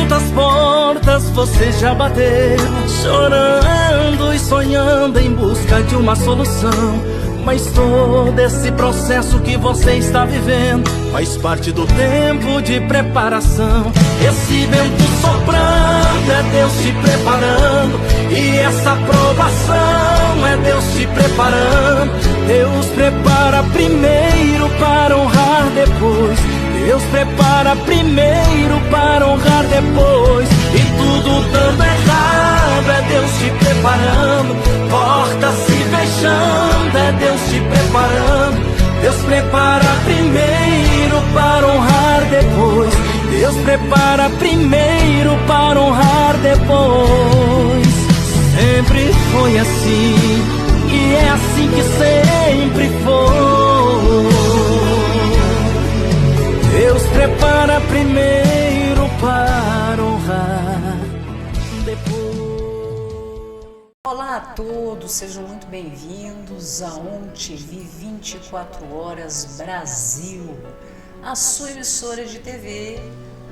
Quantas portas você já bateu, chorando e sonhando em busca de uma solução. Mas todo esse processo que você está vivendo faz parte do tempo de preparação. Esse vento soprando é Deus te preparando, e essa provação é Deus te preparando. Deus prepara primeiro para honrar depois. Deus prepara primeiro para honrar depois. E tudo dando errado é Deus te preparando. Portas se fechando é Deus te preparando. Deus prepara primeiro para honrar depois. Deus prepara primeiro para honrar depois. Sempre foi assim, e é assim que sempre foi. Deus prepara primeiro para honrar depois. Olá a todos, sejam muito bem-vindos a ONTV 24 Horas Brasil, a sua emissora de TV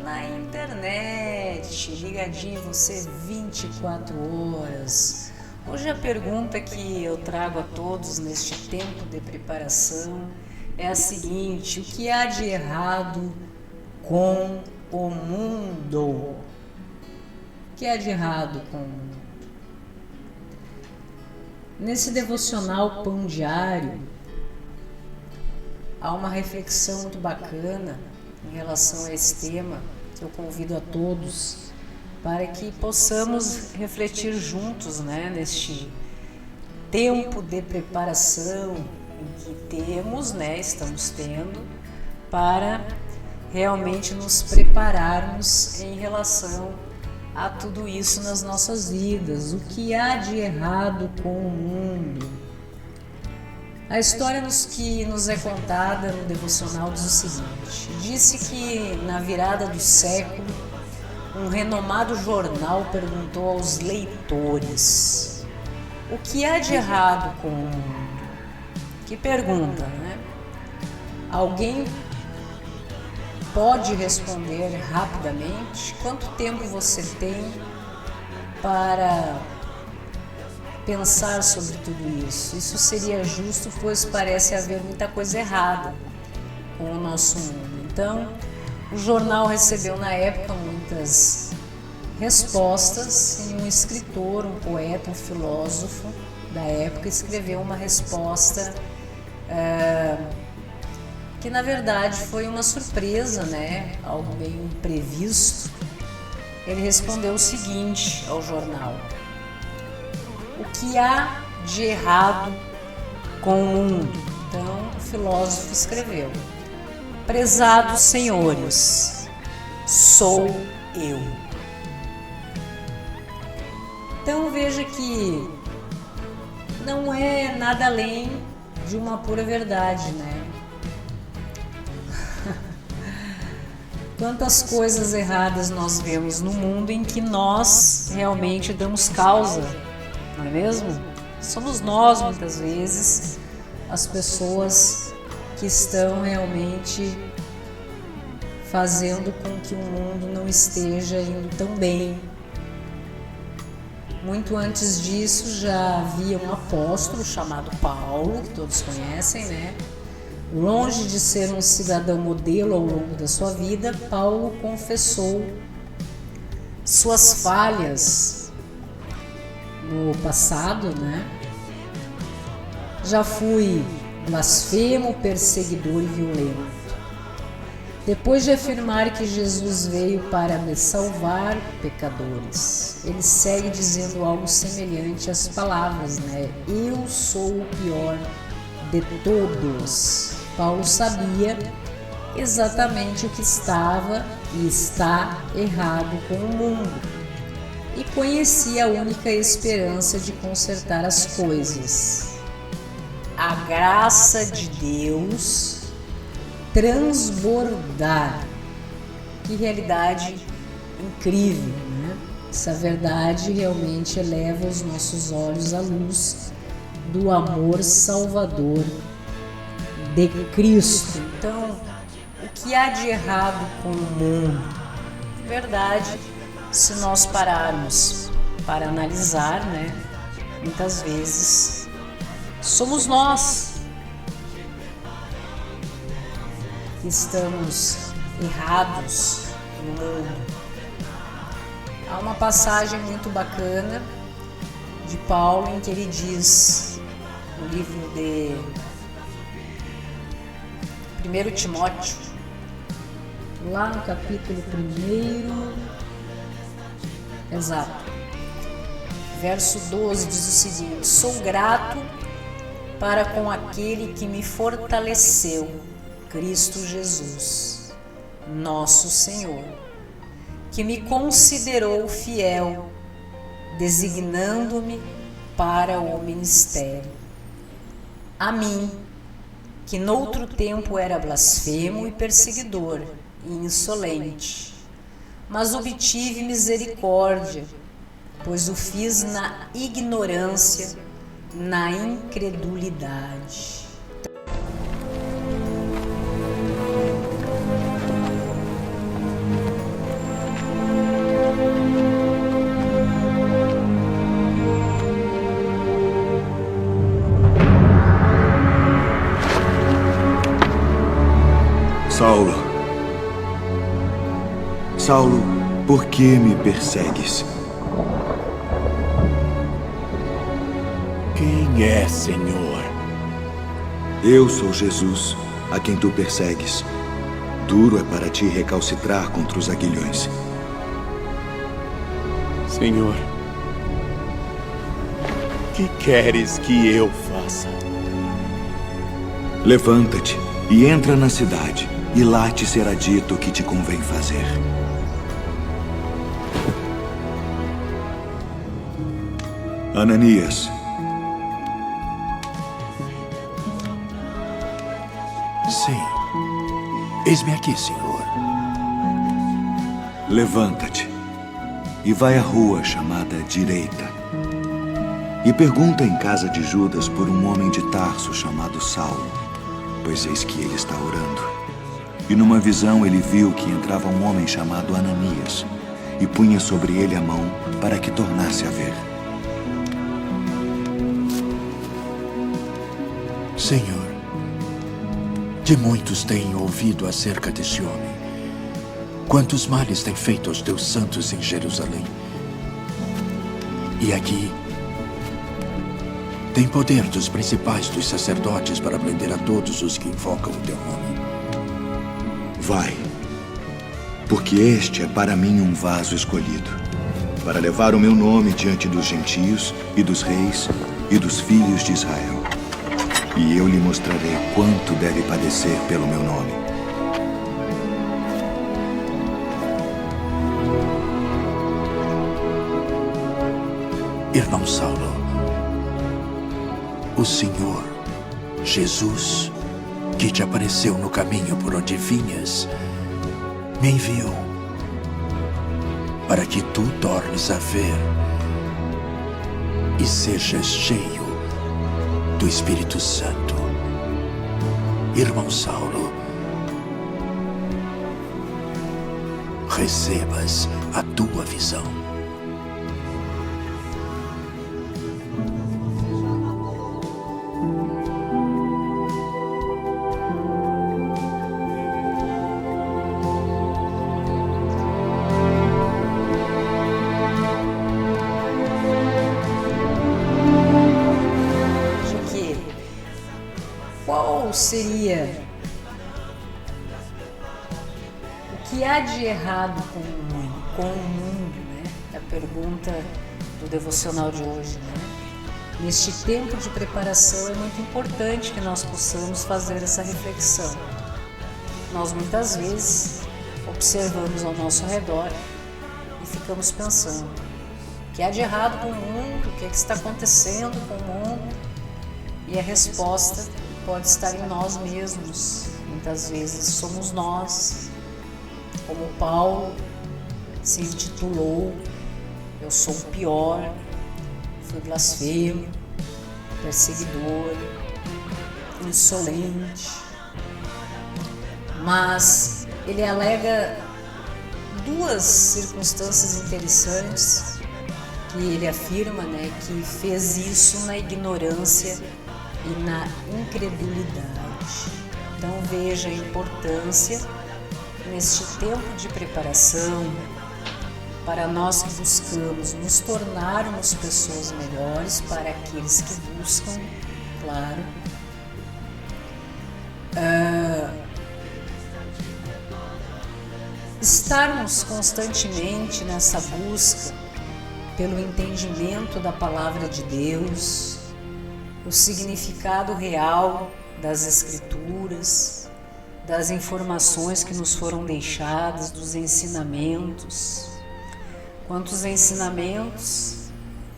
na internet, ligadinho em você 24 horas. Hoje a pergunta que eu trago a todos neste tempo de preparação é a seguinte: o que há de errado com o mundo? O que há de errado com o mundo? Nesse devocional Pão Diário, há uma reflexão muito bacana em relação a esse tema que eu convido a todos para que possamos refletir juntos, neste tempo de preparação em que estamos tendo para realmente nos prepararmos em relação a tudo isso nas nossas vidas. O que há de errado com o mundo? A história que nos é contada no devocional diz o seguinte: disse que na virada do século, um renomado jornal perguntou aos leitores: o que há de errado com o mundo? Que pergunta, né? Alguém pode responder rapidamente? Quanto tempo você tem para pensar sobre tudo isso? Isso seria justo, pois parece haver muita coisa errada com o nosso mundo. Então, o jornal recebeu na época muitas respostas, e um escritor, um poeta, um filósofo da época escreveu uma resposta que na verdade foi uma surpresa, algo meio imprevisto. Ele respondeu o seguinte ao jornal: o que há de errado com o mundo? Então o filósofo escreveu: prezados senhores, sou eu. Então veja que não é nada além de uma pura verdade, Quantas coisas erradas nós vemos no mundo em que nós realmente damos causa, não é mesmo? Somos nós, muitas vezes, as pessoas que estão realmente fazendo com que o mundo não esteja indo tão bem. Muito antes disso já havia um apóstolo chamado Paulo, que todos conhecem, Longe de ser um cidadão modelo ao longo da sua vida, Paulo confessou suas falhas no passado, Já fui blasfemo, perseguidor e violento. Depois de afirmar que Jesus veio para me salvar, pecadores, ele segue dizendo algo semelhante às palavras, Eu sou o pior de todos. Paulo sabia exatamente o que estava e está errado com o mundo e conhecia a única esperança de consertar as coisas: a graça de Deus transbordar. Que realidade incrível, Essa verdade realmente eleva os nossos olhos à luz do amor salvador de Cristo. Então, o que há de errado com o mundo? Verdade, se nós pararmos para analisar, né, muitas vezes somos nós que estamos errados no mundo. Há uma passagem muito bacana de Paulo em que ele diz, no livro de 1 Timóteo, lá no capítulo 1, exato, verso 12, diz o seguinte: sou grato para com aquele que me fortaleceu, Cristo Jesus, nosso Senhor, que me considerou fiel, designando-me para o ministério. A mim, que noutro tempo era blasfemo e perseguidor e insolente, mas obtive misericórdia, pois o fiz na ignorância, na incredulidade. Saulo, por que me persegues? Quem é, Senhor? Eu sou Jesus, a quem tu persegues. Duro é para ti recalcitrar contra os aguilhões. Senhor, que queres que eu faça? Levanta-te e entra na cidade, e lá te será dito o que te convém fazer. Ananias. Sim. Eis-me aqui, Senhor. Levanta-te e vai à rua chamada Direita. E pergunta em casa de Judas por um homem de Tarso chamado Saulo, pois eis que ele está orando. E numa visão ele viu que entrava um homem chamado Ananias e punha sobre ele a mão para que tornasse a ver. Senhor, de muitos tenho ouvido acerca deste homem. Quantos males tem feito aos teus santos em Jerusalém. E aqui tem poder dos principais dos sacerdotes para prender a todos os que invocam o teu nome. Vai, porque este é para mim um vaso escolhido, para levar o meu nome diante dos gentios e dos reis e dos filhos de Israel. E eu lhe mostrarei quanto deve padecer pelo meu nome. Irmão Saulo, o Senhor Jesus, que te apareceu no caminho por onde vinhas, me enviou para que tu tornes a ver e sejas cheio do Espírito Santo. Irmão Saulo, recebas a tua visão. Qual seria o que há de errado com o mundo, né? É a pergunta do devocional de hoje, né? Neste tempo de preparação é muito importante que nós possamos fazer essa reflexão. Nós muitas vezes observamos ao nosso redor e ficamos pensando: o que há de errado com o mundo? O que está acontecendo com o mundo? E a resposta pode estar em nós mesmos. Muitas vezes somos nós, como Paulo se intitulou: eu sou o pior, fui blasfemo, perseguidor, insolente. Mas ele alega duas circunstâncias interessantes que ele afirma, né, que fez isso na ignorância e na incredulidade. Então veja a importância neste tempo de preparação para nós que buscamos nos tornarmos pessoas melhores, para aqueles que buscam, claro, estarmos constantemente nessa busca pelo entendimento da palavra de Deus, o significado real das Escrituras, das informações que nos foram deixadas, dos ensinamentos. Quantos ensinamentos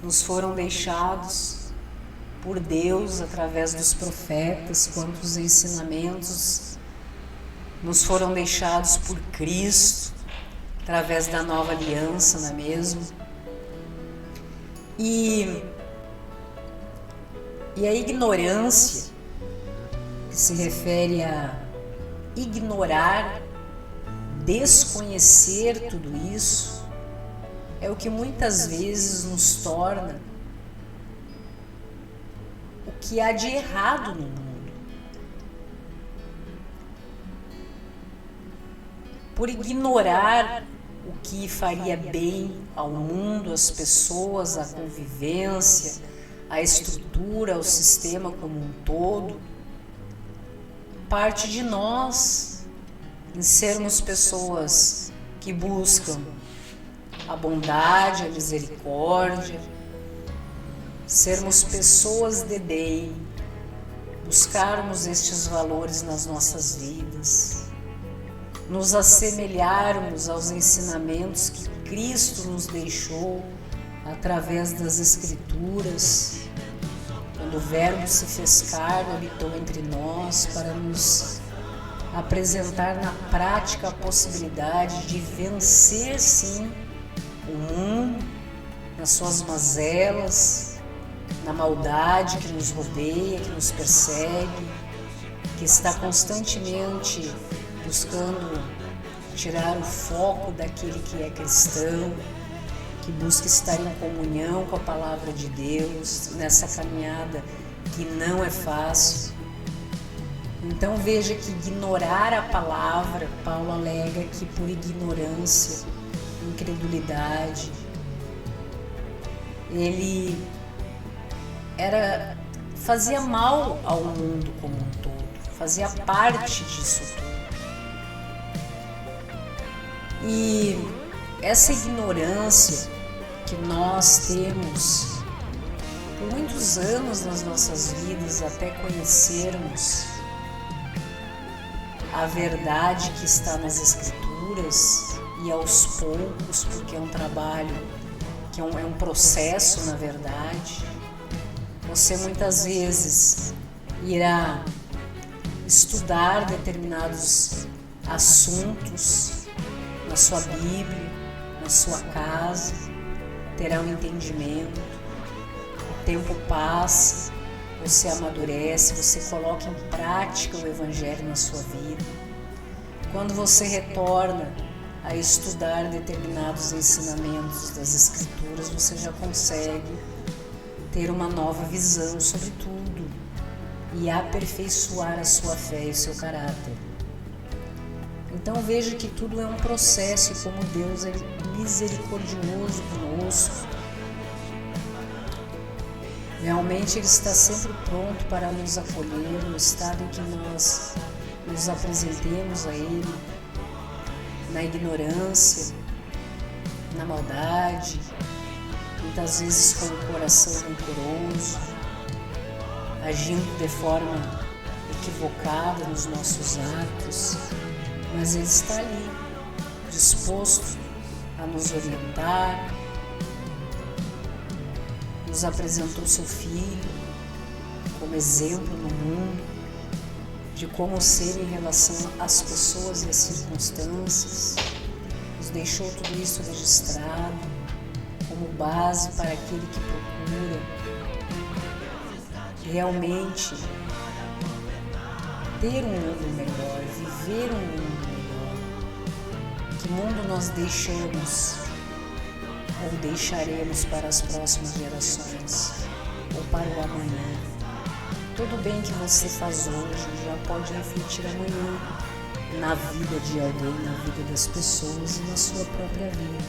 nos foram deixados por Deus através dos profetas, quantos ensinamentos nos foram deixados por Cristo através da nova aliança, não é mesmo? E a ignorância, que se refere a ignorar, desconhecer tudo isso, é o que muitas vezes nos torna o que há de errado no mundo. Por ignorar o que faria bem ao mundo, às pessoas, à convivência, à estrutura, ao sistema como um todo, parte de nós em sermos pessoas que buscam a bondade, a misericórdia, sermos pessoas de bem, buscarmos estes valores nas nossas vidas, nos assemelharmos aos ensinamentos que Cristo nos deixou através das Escrituras, quando o Verbo se fez carne, habitou entre nós, para nos apresentar na prática a possibilidade de vencer, sim, o mundo nas suas mazelas, na maldade que nos rodeia, que nos persegue, que está constantemente buscando tirar o foco daquele que é cristão, que busca estar em comunhão com a palavra de Deus, nessa caminhada que não é fácil. Então veja que ignorar a palavra, Paulo alega que por ignorância, incredulidade, ele fazia mal ao mundo como um todo, fazia parte disso tudo. E essa ignorância que nós temos por muitos anos nas nossas vidas, até conhecermos a verdade que está nas Escrituras, e aos poucos, porque é um trabalho, que é um processo, na verdade, você muitas vezes irá estudar determinados assuntos na sua Bíblia, na sua casa, terá um entendimento, o tempo passa, você amadurece, você coloca em prática o Evangelho na sua vida. Quando você retorna a estudar determinados ensinamentos das Escrituras, você já consegue ter uma nova visão sobre tudo e aperfeiçoar a sua fé e o seu caráter. Então veja que tudo é um processo, e como Deus é misericordioso conosco. Realmente Ele está sempre pronto para nos acolher no estado em que nós nos apresentemos a Ele, na ignorância, na maldade, muitas vezes com o coração rancoroso, agindo de forma equivocada nos nossos atos, mas Ele está ali, disposto a nos orientar. Nos apresentou seu Filho como exemplo no mundo de como ser em relação às pessoas e às circunstâncias. Nos deixou tudo isso registrado como base para aquele que procura realmente ter um mundo melhor, viver um mundo melhor. Que mundo nós deixamos ou deixaremos para as próximas gerações ou para o amanhã? Tudo bem que você faz hoje já pode refletir amanhã na vida de alguém, na vida das pessoas e na sua própria vida.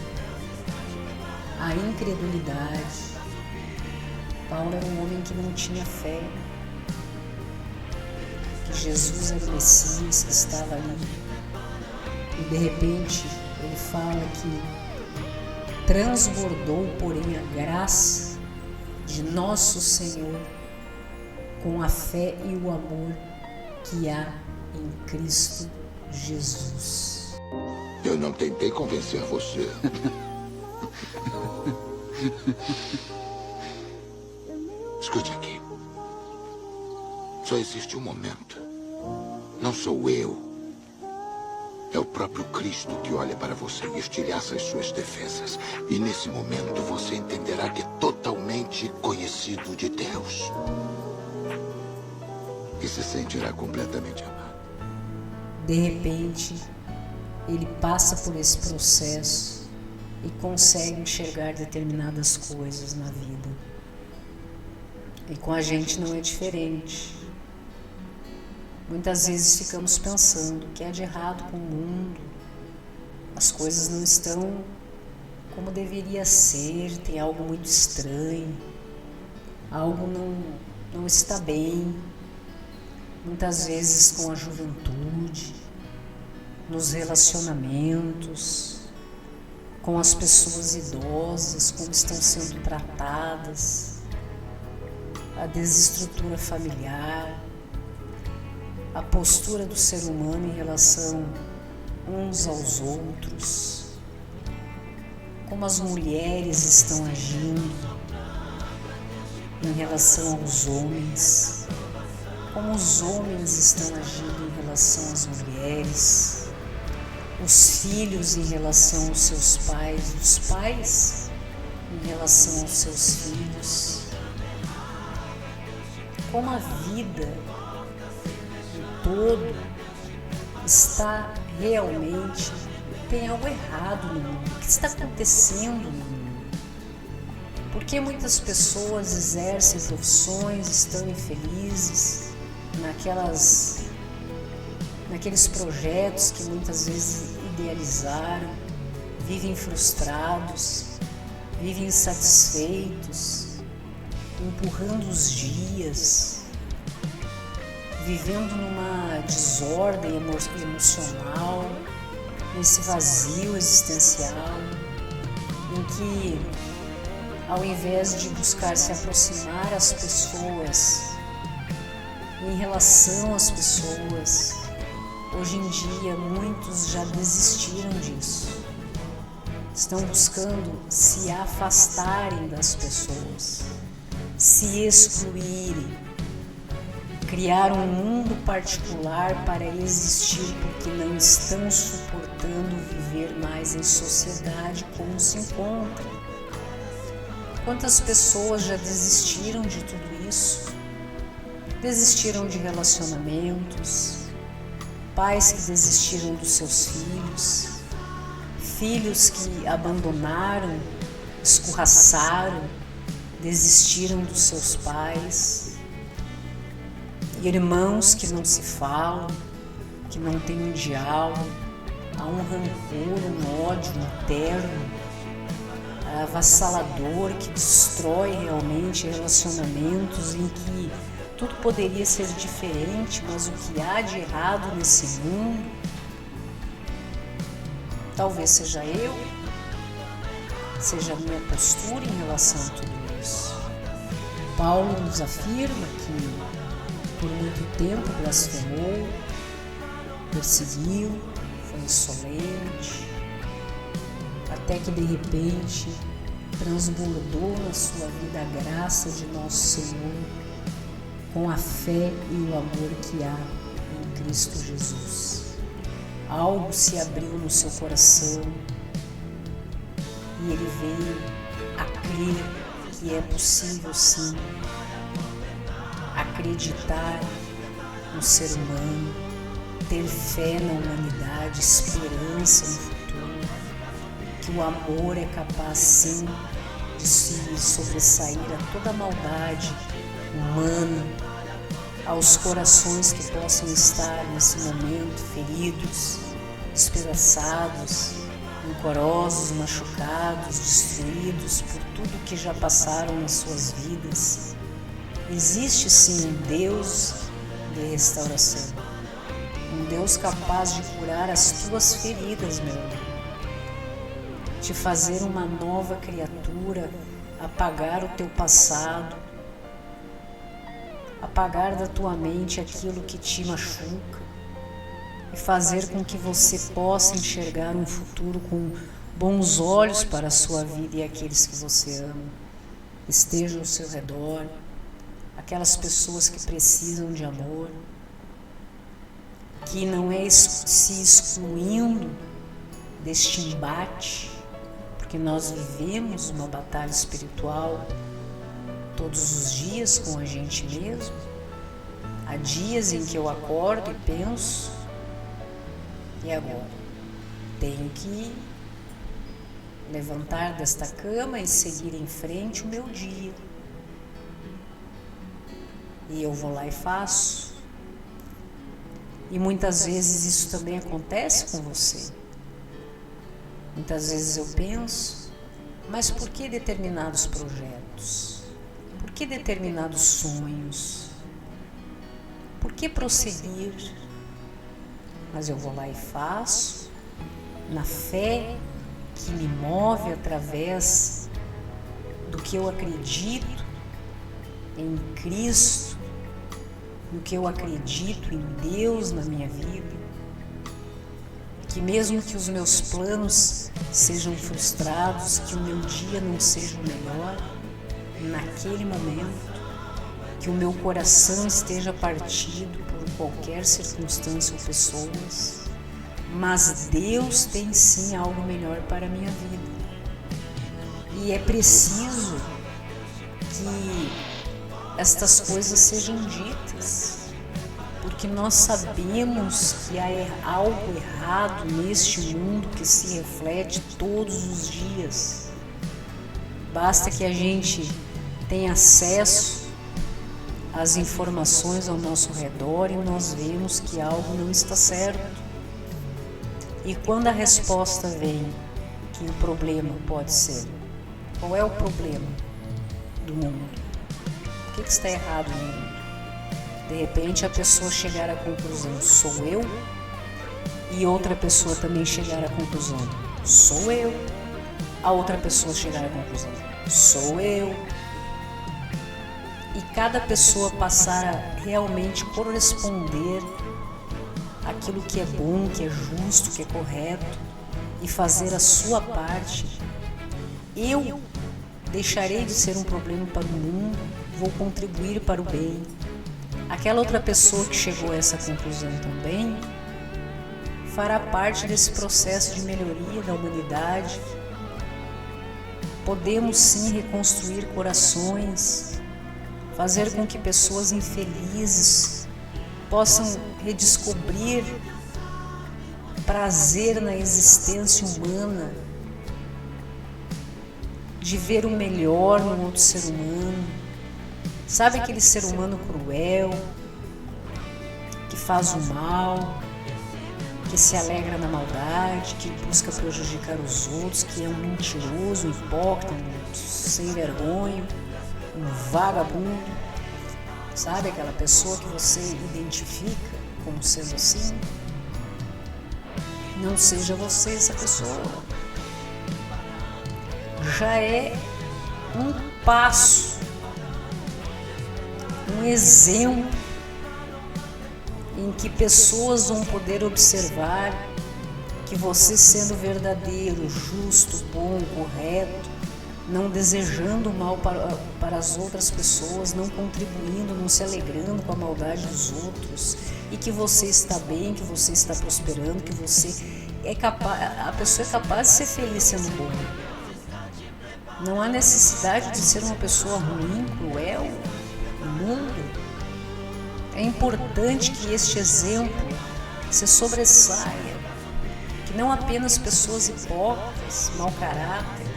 A incredulidade. Paulo era um homem que não tinha fé, que Jesus era o Messias que estava ali. E de repente ele fala que transbordou, porém, a graça de nosso Senhor com a fé e o amor que há em Cristo Jesus. Eu não tentei convencer você. Escute aqui. Só existe um momento. Não sou eu. É o próprio Cristo que olha para você e estilhaça as suas defesas. E nesse momento você entenderá que é totalmente conhecido de Deus. E se sentirá completamente amado. De repente, ele passa por esse processo e consegue enxergar determinadas coisas na vida. E com a gente não é diferente. Muitas vezes ficamos pensando o que há de errado com o mundo, as coisas não estão como deveria ser, tem algo muito estranho, algo não está bem. Muitas vezes com a juventude, nos relacionamentos, com as pessoas idosas, como estão sendo tratadas, a desestrutura familiar, a postura do ser humano em relação uns aos outros, como as mulheres estão agindo em relação aos homens, como os homens estão agindo em relação às mulheres, os filhos em relação aos seus pais, os pais em relação aos seus filhos, como a vida todo está realmente, tem algo errado no mundo. O que está acontecendo no mundo? Por que muitas pessoas exercem profissões, estão infelizes naqueles projetos que muitas vezes idealizaram, vivem frustrados, vivem insatisfeitos, empurrando os dias, vivendo numa desordem emocional, nesse vazio existencial, em que, ao invés de buscar se aproximar às pessoas, em relação às pessoas, hoje em dia muitos já desistiram disso. Estão buscando se afastarem das pessoas, se excluírem, criar um mundo particular para existir porque não estão suportando viver mais em sociedade como se encontram. Quantas pessoas já desistiram de tudo isso? Desistiram de relacionamentos, pais que desistiram dos seus filhos, filhos que abandonaram, escorraçaram, desistiram dos seus pais, irmãos que não se falam, que não têm um diálogo, há um rancor, um ódio interno, avassalador que destrói realmente relacionamentos em que tudo poderia ser diferente, mas o que há de errado nesse mundo, talvez seja eu, seja a minha postura em relação a tudo isso. Paulo nos afirma que por muito tempo blasfemou, perseguiu, foi insolente, até que de repente transbordou na sua vida a graça de nosso Senhor, com a fé e o amor que há em Cristo Jesus. Algo se abriu no seu coração e ele veio a crer que é possível sim acreditar no ser humano, ter fé na humanidade, esperança no futuro. que o amor é capaz sim de se sobressair a toda a maldade humana, aos corações que possam estar nesse momento feridos, despedaçados, rancorosos, machucados, destruídos por tudo que já passaram nas suas vidas. Existe sim um Deus de restauração, um Deus capaz de curar as tuas feridas, meu irmão, te fazer uma nova criatura, apagar o teu passado, apagar da tua mente aquilo que te machuca e fazer com que você possa enxergar um futuro com bons olhos para a sua vida e aqueles que você ama, estejam ao seu redor, aquelas pessoas que precisam de amor, que não é se excluindo deste embate, porque nós vivemos uma batalha espiritual todos os dias com a gente mesmo. Há dias em que eu acordo e penso, e agora? Tenho que levantar desta cama e seguir em frente o meu dia. E eu vou lá e faço. E muitas vezes isso também acontece com você. Muitas vezes eu penso, mas por que determinados projetos? Por que determinados sonhos? Por que prosseguir? Mas eu vou lá e faço, na fé que me move através do que eu acredito em Cristo, no que eu acredito em Deus na minha vida, que mesmo que os meus planos sejam frustrados, que o meu dia não seja o melhor, naquele momento, que o meu coração esteja partido por qualquer circunstância ou pessoas, mas Deus tem sim algo melhor para a minha vida. E é preciso que estas coisas sejam ditas, porque nós sabemos que há algo errado neste mundo que se reflete todos os dias. Basta que a gente tenha acesso às informações ao nosso redor e nós vemos que algo não está certo. E quando a resposta vem que o problema pode ser, qual é o problema do mundo? O que está errado no mundo? De repente a pessoa chegar à conclusão, sou eu, e outra pessoa também chegar à conclusão, sou eu. A outra pessoa chegar à conclusão, sou eu. E cada pessoa passar a realmente corresponder àquilo que é bom, que é justo, que é correto, e fazer a sua parte. Eu deixarei de ser um problema para o mundo, vou contribuir para o bem. Aquela outra pessoa que chegou a essa conclusão também fará parte desse processo de melhoria da humanidade. Podemos sim reconstruir corações, fazer com que pessoas infelizes possam redescobrir prazer na existência humana, de ver o melhor no outro ser humano. Sabe aquele ser humano cruel, que faz o mal, que se alegra na maldade, que busca prejudicar os outros, que é um mentiroso, um hipócrita, um sem vergonha, um vagabundo? Sabe aquela pessoa que você identifica como sendo assim? Não seja você essa pessoa. Já é um passo, um exemplo em que pessoas vão poder observar que você, sendo verdadeiro, justo, bom, correto, não desejando mal para as outras pessoas, não contribuindo, não se alegrando com a maldade dos outros, e que você está bem, que você está prosperando, que você é capaz, a pessoa é capaz de ser feliz sendo boa. Não há necessidade de ser uma pessoa ruim, cruel no mundo. É importante que este exemplo se sobressaia, que não apenas pessoas hipócritas, mau caráter,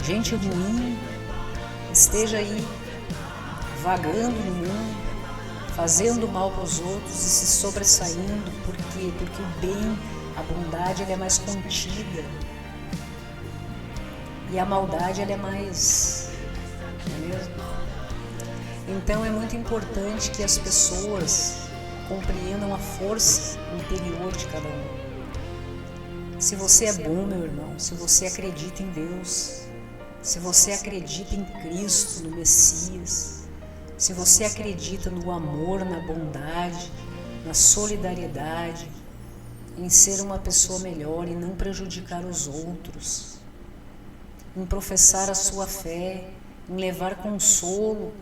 gente ruim, esteja aí vagando no mundo, fazendo mal para os outros e se sobressaindo. Por quê? Porque o bem, a bondade, ela é mais contida e a maldade, ela é mais, não é mesmo? Então é muito importante que as pessoas compreendam a força interior de cada um. Se você é bom, meu irmão, se você acredita em Deus, se você acredita em Cristo, no Messias, se você acredita no amor, na bondade, na solidariedade, em ser uma pessoa melhor e não prejudicar os outros, em professar a sua fé, em levar consolo,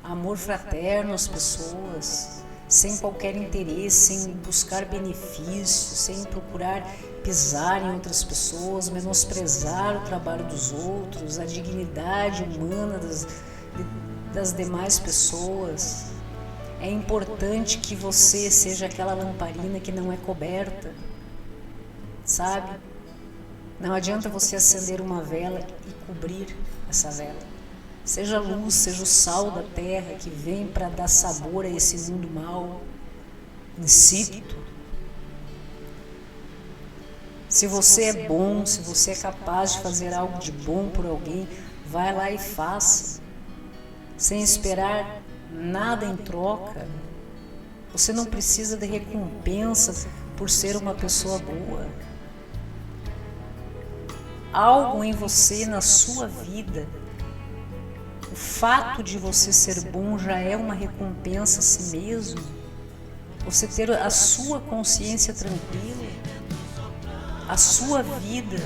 amor fraterno às pessoas, sem qualquer interesse, sem buscar benefícios, sem procurar pisar em outras pessoas, menosprezar o trabalho dos outros, a dignidade humana das demais pessoas. É importante que você seja aquela lamparina que não é coberta, sabe? Não adianta você acender uma vela e cobrir essa vela. Seja a luz, seja o sal da terra que vem para dar sabor a esse mundo mau, insípido. Se você é bom, se você é capaz de fazer algo de bom por alguém, vai lá e faça, sem esperar nada em troca. Você não precisa de recompensa por ser uma pessoa boa. Algo em você, na sua vida, o fato de você ser bom já é uma recompensa a si mesmo. Você ter a sua consciência tranquila, a sua vida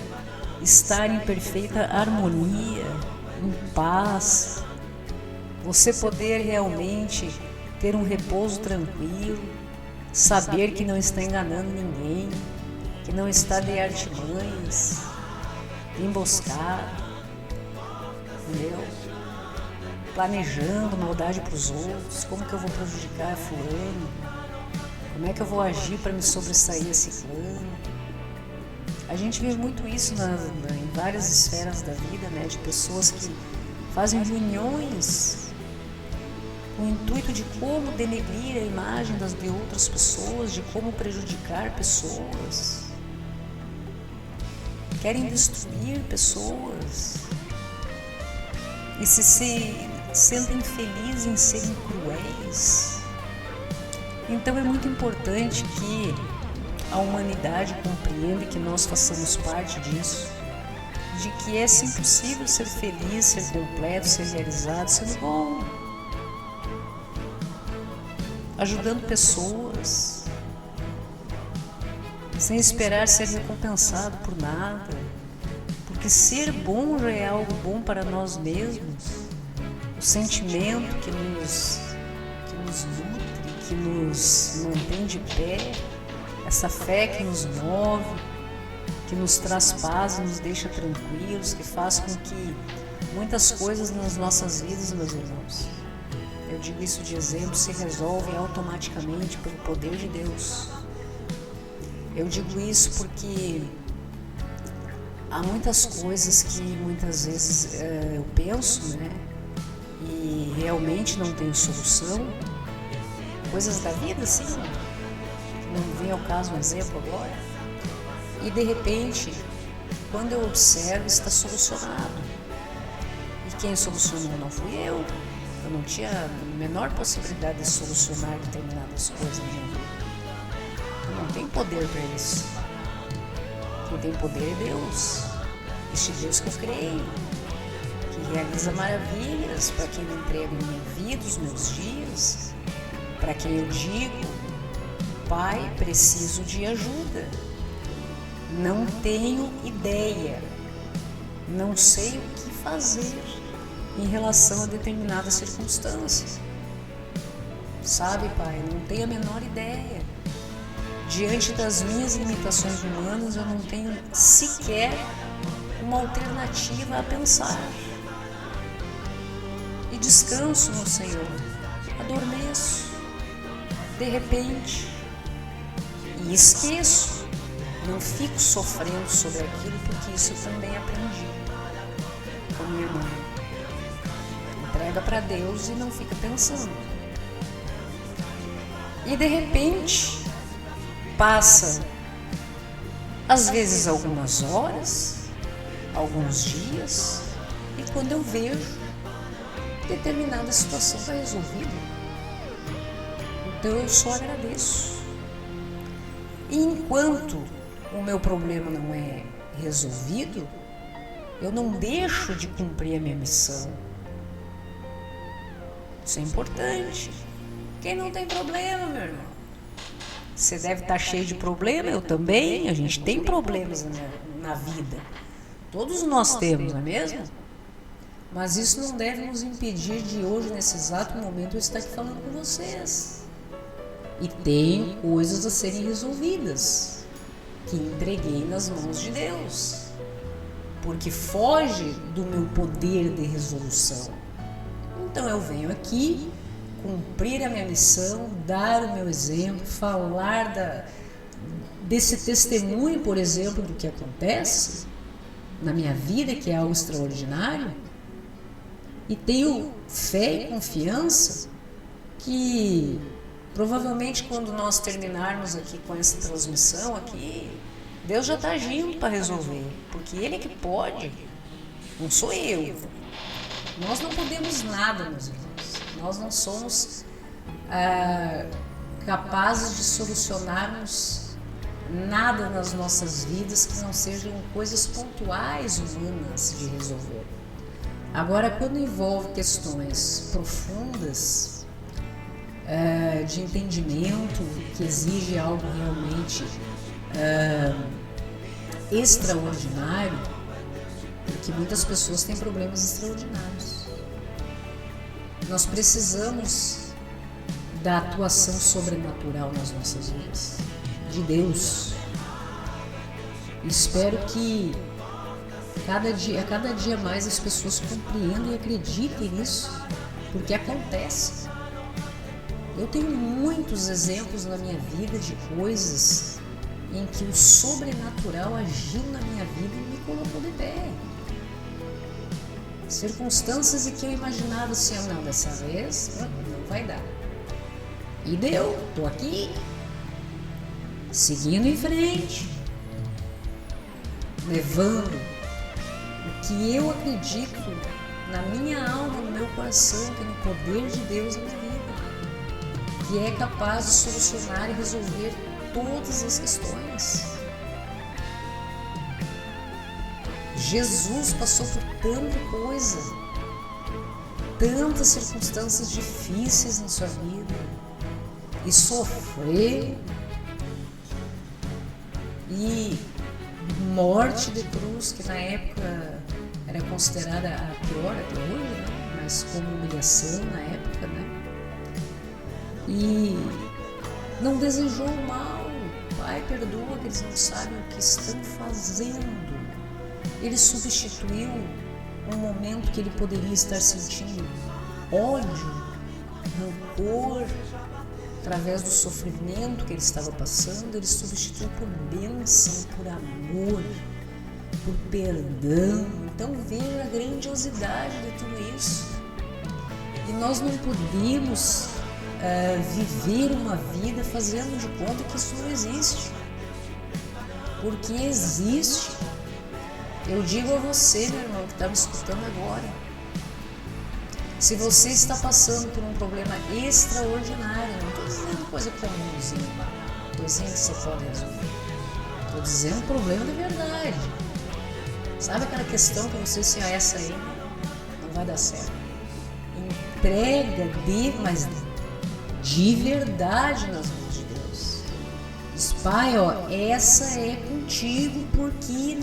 estar em perfeita harmonia, em paz, você poder realmente ter um repouso tranquilo, saber que não está enganando ninguém, que não está de artimanhas, emboscado, entendeu? Planejando maldade para os outros. Como que eu vou prejudicar fulano? Como é que eu vou agir para me sobressair esse fulano? A gente vê muito isso em várias esferas da vida, né? De pessoas que fazem reuniões com o intuito de como denegrir a imagem de outras pessoas, de como prejudicar pessoas. Querem destruir pessoas e se sentem felizes em serem cruéis. Então é muito importante que a humanidade compreenda que nós façamos parte disso, de que é sim possível ser feliz, ser completo, ser realizado, sendo bom, ajudando pessoas, sem esperar ser recompensado por nada, porque ser bom já é algo bom para nós mesmos. O sentimento que nos nutre, que nos mantém de pé, essa fé que nos move, que nos traz paz e nos deixa tranquilos, que faz com que muitas coisas nas nossas vidas, meus irmãos, eu digo isso de exemplo, se resolvem automaticamente pelo poder de Deus. Eu digo isso porque há muitas coisas que muitas vezes eu penso, né? E realmente não tenho solução. Coisas da vida, sim. Não vem ao caso um exemplo agora. E de repente, quando eu observo, está solucionado. E quem solucionou não fui eu. Eu não tinha a menor possibilidade de solucionar determinadas coisas na minha vida. Eu não tenho poder para isso. Quem tem poder é Deus. Este Deus que eu criei, que realiza maravilhas para quem me entrega a minha vida, os meus dias, para quem eu digo: Pai, preciso de ajuda. Não tenho ideia, não sei o que fazer em relação a determinadas circunstâncias. Sabe, Pai, não tenho a menor ideia. Diante das minhas limitações humanas, eu não tenho sequer uma alternativa a pensar. E descanso no Senhor, adormeço, de repente, e esqueço Não fico sofrendo sobre aquilo, porque isso eu também aprendi com minha irmã. Entrega para Deus e não fica pensando. E de repente, passa às vezes algumas horas, alguns dias, e quando eu vejo, determinada situação está resolvida. Então eu só agradeço. E enquanto o meu problema não é resolvido, eu não deixo de cumprir a minha missão. Isso é importante. Quem não tem problema, meu irmão? Você deve estar cheio de problema, eu também. A gente tem problemas na vida. Todos nós temos, não é mesmo? Mas isso não deve nos impedir de hoje, nesse exato momento, eu estar aqui falando com vocês. E tem coisas a serem resolvidas, que entreguei nas mãos de Deus, porque foge do meu poder de resolução. Então eu venho aqui cumprir a minha missão, dar o meu exemplo, falar desse testemunho, por exemplo, do que acontece na minha vida, que é algo extraordinário, e tenho fé e confiança que provavelmente quando nós terminarmos aqui com essa transmissão aqui, Deus já está agindo para resolver, porque Ele é que pode, não sou eu. Nós não podemos nada, meus irmãos. Nós não somos capazes de solucionarmos nada nas nossas vidas que não sejam coisas pontuais humanas de resolver. Agora, quando envolve questões profundas, de entendimento, que exige algo realmente extraordinário, porque muitas pessoas têm problemas extraordinários. Nós precisamos da atuação sobrenatural nas nossas vidas, de Deus. Espero que a cada dia mais as pessoas compreendam e acreditem nisso, porque acontece. Eu tenho muitos exemplos na minha vida de coisas em que o sobrenatural agiu na minha vida e me colocou de pé. Circunstâncias em que eu imaginava assim, não, dessa vez não vai dar. E deu, tô aqui, seguindo em frente, levando o que eu acredito na minha alma, no meu coração, que é no poder de Deus na minha vida, que é capaz de solucionar e resolver todas as questões. Jesus passou por tanta coisa, tantas circunstâncias difíceis na sua vida, e sofreu, e morte de cruz, que na época era considerada a pior até hoje, né? Mas como humilhação na época, né? E não desejou o mal. Pai, perdoa que eles não sabem o que estão fazendo. Ele substituiu um momento que ele poderia estar sentindo ódio, rancor, através do sofrimento que ele estava passando, ele substituiu por bênção, por amor, por perdão. Então veja a grandiosidade de tudo isso. E nós não podemos viver uma vida fazendo de conta que isso não existe, porque existe. Eu digo a você, meu irmão, que está me escutando agora, se você está passando por um problema extraordinário, não estou dizendo coisa comumzinha, coisinha que você pode resolver, estou dizendo problema de verdade. Sabe aquela questão que você disse, essa aí não vai dar certo? Entrega mas de verdade nas mãos de Deus. Diz, Pai, essa é contigo, porque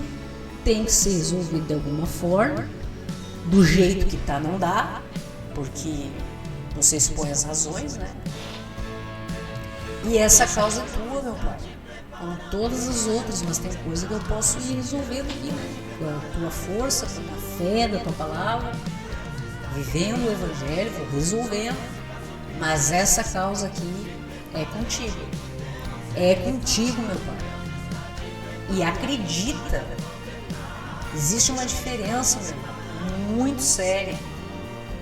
tem que ser resolvido de alguma forma, do jeito que tá não dá, porque você expõe as razões, né? E essa causa é tua, meu Pai, como todas as outras, mas tem coisa que eu posso ir resolvendo aqui, né? Com a tua força, com a tua fé, da tua palavra, vivendo o Evangelho, vou resolvendo, mas essa causa aqui é contigo, meu Pai. e acredita. Existe uma diferença, meu irmão, muito séria,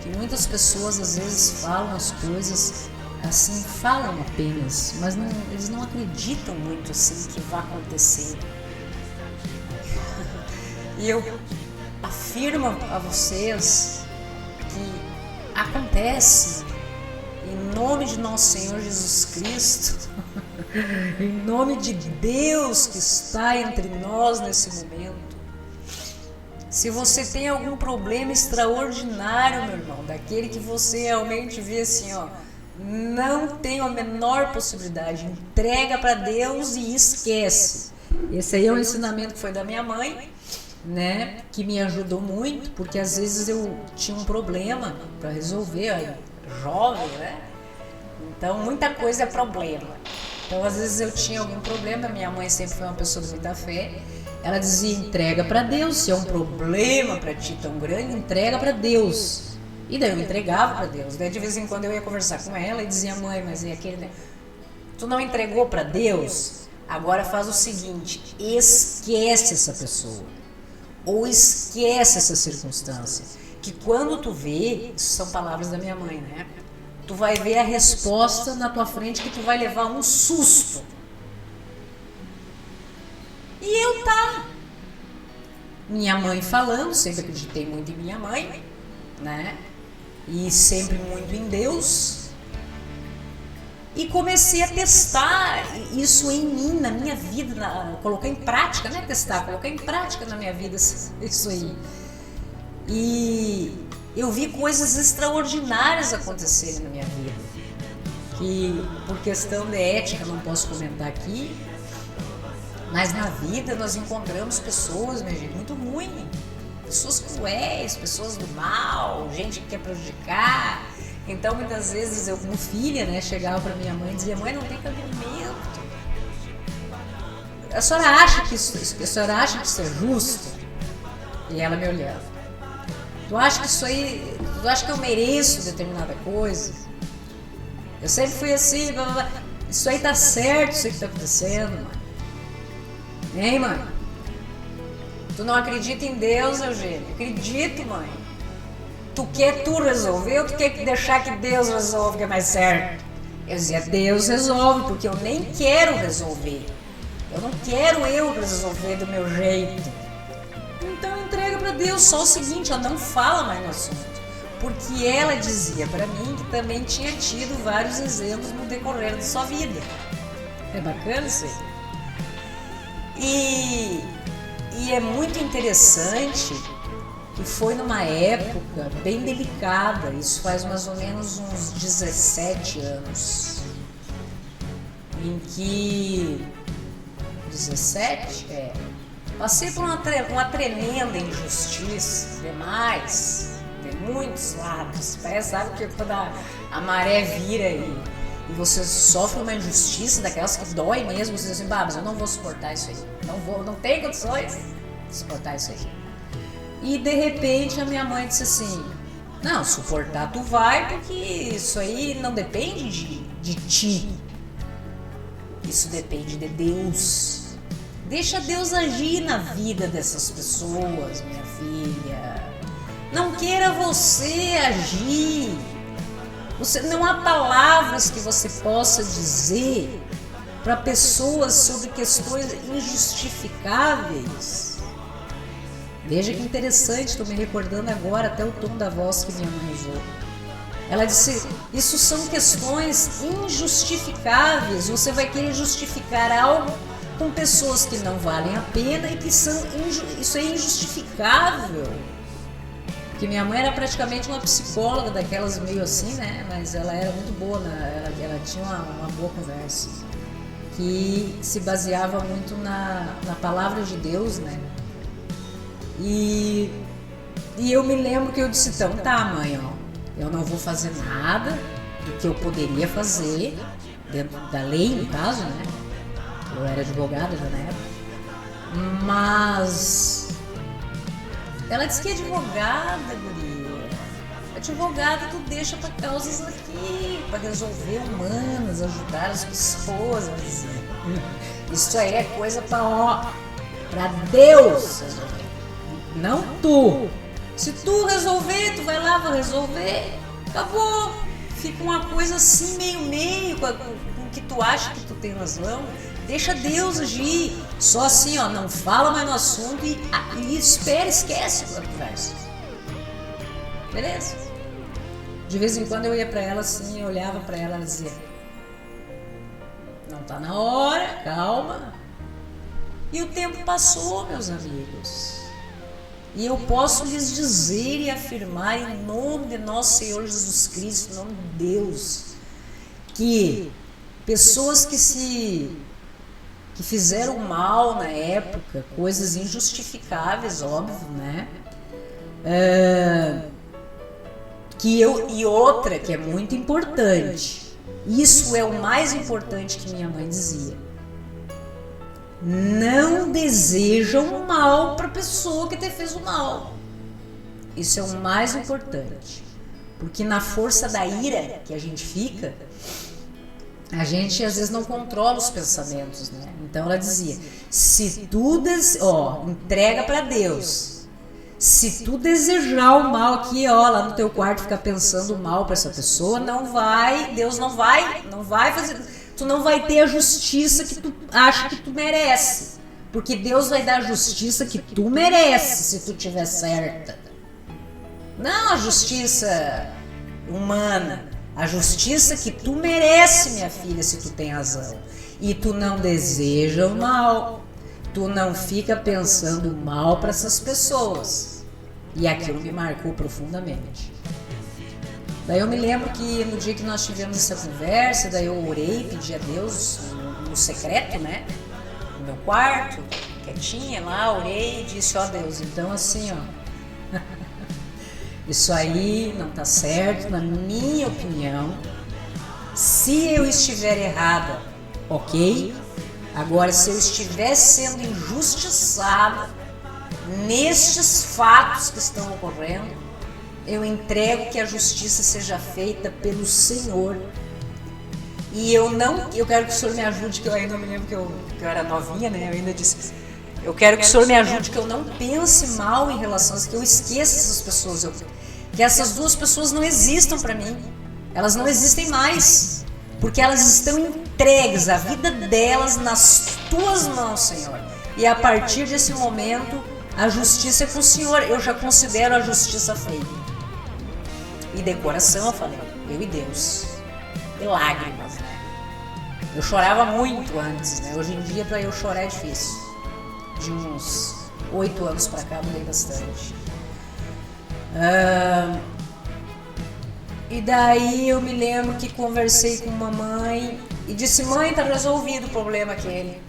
que muitas pessoas às vezes falam as coisas assim, falam apenas, mas eles não acreditam muito assim que vai acontecer. E eu afirmo a vocês que acontece em nome de nosso Senhor Jesus Cristo, em nome de Deus que está entre nós nesse momento. Se você tem algum problema extraordinário, meu irmão, daquele que você realmente vê assim, ó, não tem a menor possibilidade, entrega para Deus e esquece. Esse aí é um ensinamento que foi da minha mãe, né, que me ajudou muito, porque às vezes eu tinha um problema para resolver, ó, jovem, né? Então muita coisa é problema. Então às vezes eu tinha algum problema, minha mãe sempre foi uma pessoa de muita fé. Ela dizia, entrega para Deus, se é um problema para ti tão grande, entrega para Deus. E daí eu entregava para Deus. Daí de vez em quando eu ia conversar com ela e dizia, mãe, mas é aquele... Tu não entregou para Deus? Agora faz o seguinte, esquece essa pessoa. Ou esquece essa circunstância. Que quando tu vê, isso são palavras da minha mãe, né? Tu vai ver a resposta na tua frente que tu vai levar um susto. E eu minha mãe falando, sempre acreditei muito em minha mãe, né? E sempre muito em Deus. E comecei a testar isso em mim, na minha vida, colocar em prática, não é testar, colocar em prática na minha vida isso aí. E eu vi coisas extraordinárias acontecerem na minha vida, que por questão de ética não posso comentar aqui, mas na vida nós encontramos pessoas, minha gente, muito ruins, pessoas cruéis, pessoas do mal, gente que quer prejudicar. Então muitas vezes eu, como filha, né, chegava para minha mãe e dizia, mãe, não tem cabimento. A senhora acha que isso é justo? E ela me olhava. Tu acha que eu mereço determinada coisa? Eu sempre fui assim, blá, blá, blá. Isso aí tá certo, isso aí que tá acontecendo, mãe. Hein, mãe? Tu não acredita em Deus, Eugênio? Acredito, mãe. Tu quer tu resolver ou tu quer deixar que Deus resolve, que é mais certo? Eu dizia, Deus resolve, porque eu nem quero resolver. Eu não quero eu resolver do meu jeito. Então entrega para Deus, só o seguinte, ela não fala mais no assunto. Porque ela dizia para mim que também tinha tido vários exemplos no decorrer da sua vida. É bacana isso aí? E é muito interessante que foi numa época bem delicada, isso faz mais ou menos uns 17 anos, em que... 17? Passei por uma tremenda injustiça, de muitos lados. Parece, sabe, que quando a maré vira e você sofre uma injustiça daquelas que dói mesmo, você diz assim, mas eu não vou suportar isso aí, não tenho condições de suportar isso aí. E de repente a minha mãe disse assim, não, suportar tu vai, porque isso aí não depende de ti, isso depende de Deus. Deixa Deus agir na vida dessas pessoas, minha filha. Não queira você agir. Não há palavras que você possa dizer para pessoas sobre questões injustificáveis. Veja que interessante, estou me recordando agora até o tom da voz que minha mãe usou. Ela disse, isso são questões injustificáveis, você vai querer justificar algo com pessoas que não valem a pena e que isso é injustificável. Porque minha mãe era praticamente uma psicóloga daquelas meio assim, né? Mas ela era muito boa, ela tinha uma boa conversa, que se baseava muito na palavra de Deus, né? E eu me lembro que eu disse, então tá, mãe, ó, eu não vou fazer nada do que eu poderia fazer, dentro da lei, no caso, né? Eu era advogada já na época. Mas ela disse que advogada, guria. Advogada tu deixa para causas aqui, para resolver humanas, ajudar as pessoas. Isso aí é coisa para para Deus resolver, não tu. Se tu resolver, tu vai lá, vai resolver, acabou. Fica uma coisa assim, meio, com que tu acha que tu tem razão. Deixa Deus agir. Só assim, ó, não fala mais no assunto e espera, esquece a conversa. Beleza? De vez em quando eu ia pra ela assim, eu olhava pra ela e dizia: não tá na hora, calma. E o tempo passou, meus amigos. E eu posso lhes dizer e afirmar em nome de nosso Senhor Jesus Cristo, em nome de Deus, que pessoas que fizeram mal na época, coisas injustificáveis, óbvio, né? E outra que é muito importante, isso é o mais importante que minha mãe dizia: não desejam o mal para a pessoa que te fez o mal. Isso é o mais importante, porque na força da ira que a gente fica, a gente às vezes não controla os pensamentos, né? Então ela dizia: se tu entrega para Deus. Se tu desejar o mal aqui, lá no teu quarto, ficar pensando o mal para essa pessoa, Deus não vai fazer, tu não vai ter a justiça que tu acha que tu merece, porque Deus vai dar a justiça que tu merece se tu tiver certa. Não a justiça humana, a justiça que tu merece, minha filha, se tu tem razão. E tu não deseja o mal. Tu não fica pensando mal para essas pessoas. E aquilo me marcou profundamente. Daí eu me lembro que no dia que nós tivemos essa conversa, daí eu orei, pedi a Deus no secreto, né? No meu quarto, quietinha lá, orei e disse: ó Deus, então assim, ó, isso aí não tá certo, na minha opinião. Se eu estiver errada, ok? Agora, se eu estiver sendo injustiçada nestes fatos que estão ocorrendo, eu entrego que a justiça seja feita pelo Senhor. E eu quero que o Senhor me ajude, que eu ainda me lembro que eu era novinha, né? Eu ainda disse: eu quero que o Senhor me ajude, que eu não pense mal em relação a isso, que eu esqueça essas pessoas, que essas duas pessoas não existam para mim. Elas não existem mais, porque elas estão entregues, a vida delas nas tuas mãos, Senhor. E a partir desse momento, a justiça é com o Senhor. Eu já considero a justiça feita. E de coração eu falei: eu e Deus. E lágrimas, né? Eu chorava muito antes, né? Hoje em dia, para eu chorar é difícil. De uns 8 anos para cá, mudei bastante. E daí eu me lembro que conversei com mamãe e disse: mãe, tá resolvido o problema aquele.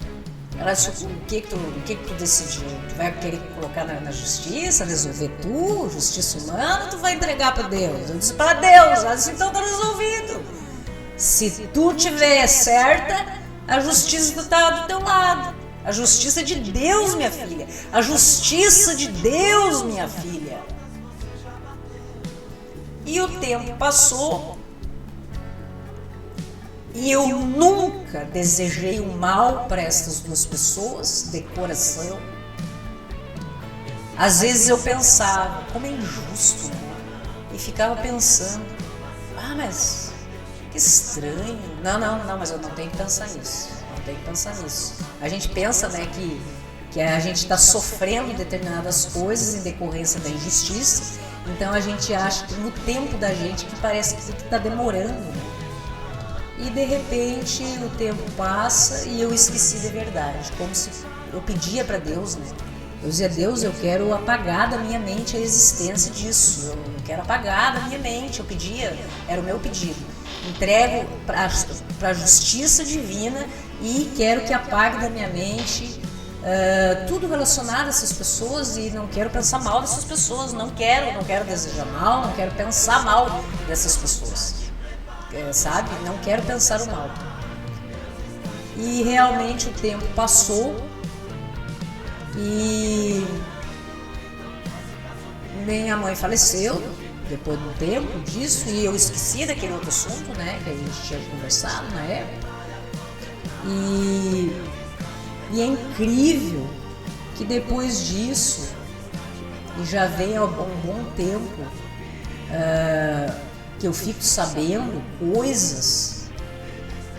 Ela disse: o que tu decidiu? Tu vai querer colocar na justiça, resolver tu, justiça humana, ou tu vai entregar para Deus? Eu disse: para Deus. Ela disse: então tá resolvido. Se tu tiver certa, a justiça tá do teu lado. A justiça de Deus, minha filha. A justiça de Deus, minha filha. E o tempo passou e eu nunca desejei o mal para essas duas pessoas, de coração. Às vezes eu pensava: como é injusto, né? E ficava pensando: mas que estranho. Não, mas eu não tenho que pensar nisso. Não tenho que pensar nisso. A gente pensa, né, que a gente está sofrendo determinadas coisas em decorrência da injustiça. Então a gente acha que no tempo da gente que parece que está demorando, né? E de repente o tempo passa e eu esqueci da verdade, como se eu pedia para Deus, né? Eu dizia: Deus, eu quero apagar da minha mente a existência disso, eu não quero apagar da minha mente. Eu pedia, era o meu pedido: entrego para a justiça divina e quero que apague da minha mente tudo relacionado a essas pessoas, e não quero pensar mal dessas pessoas, não quero desejar mal, não quero pensar mal dessas pessoas, sabe? Não quero pensar o mal. E realmente o tempo passou e minha mãe faleceu depois de um tempo disso, e eu esqueci daquele outro assunto, né, que a gente tinha conversado na época. E é incrível que depois disso, e já vem há um bom tempo, que eu fico sabendo coisas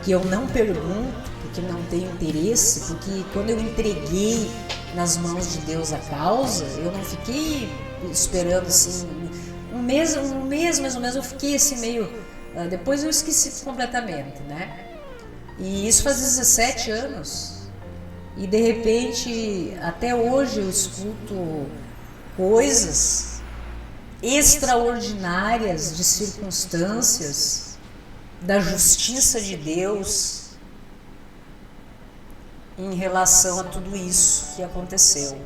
que eu não pergunto, porque não tenho interesse, porque quando eu entreguei nas mãos de Deus a causa, eu não fiquei esperando assim, um mês mais ou menos, eu fiquei assim meio, depois eu esqueci completamente, né? E isso faz 17 anos, e de repente, até hoje eu escuto coisas extraordinárias de circunstâncias, da justiça de Deus em relação a tudo isso que aconteceu.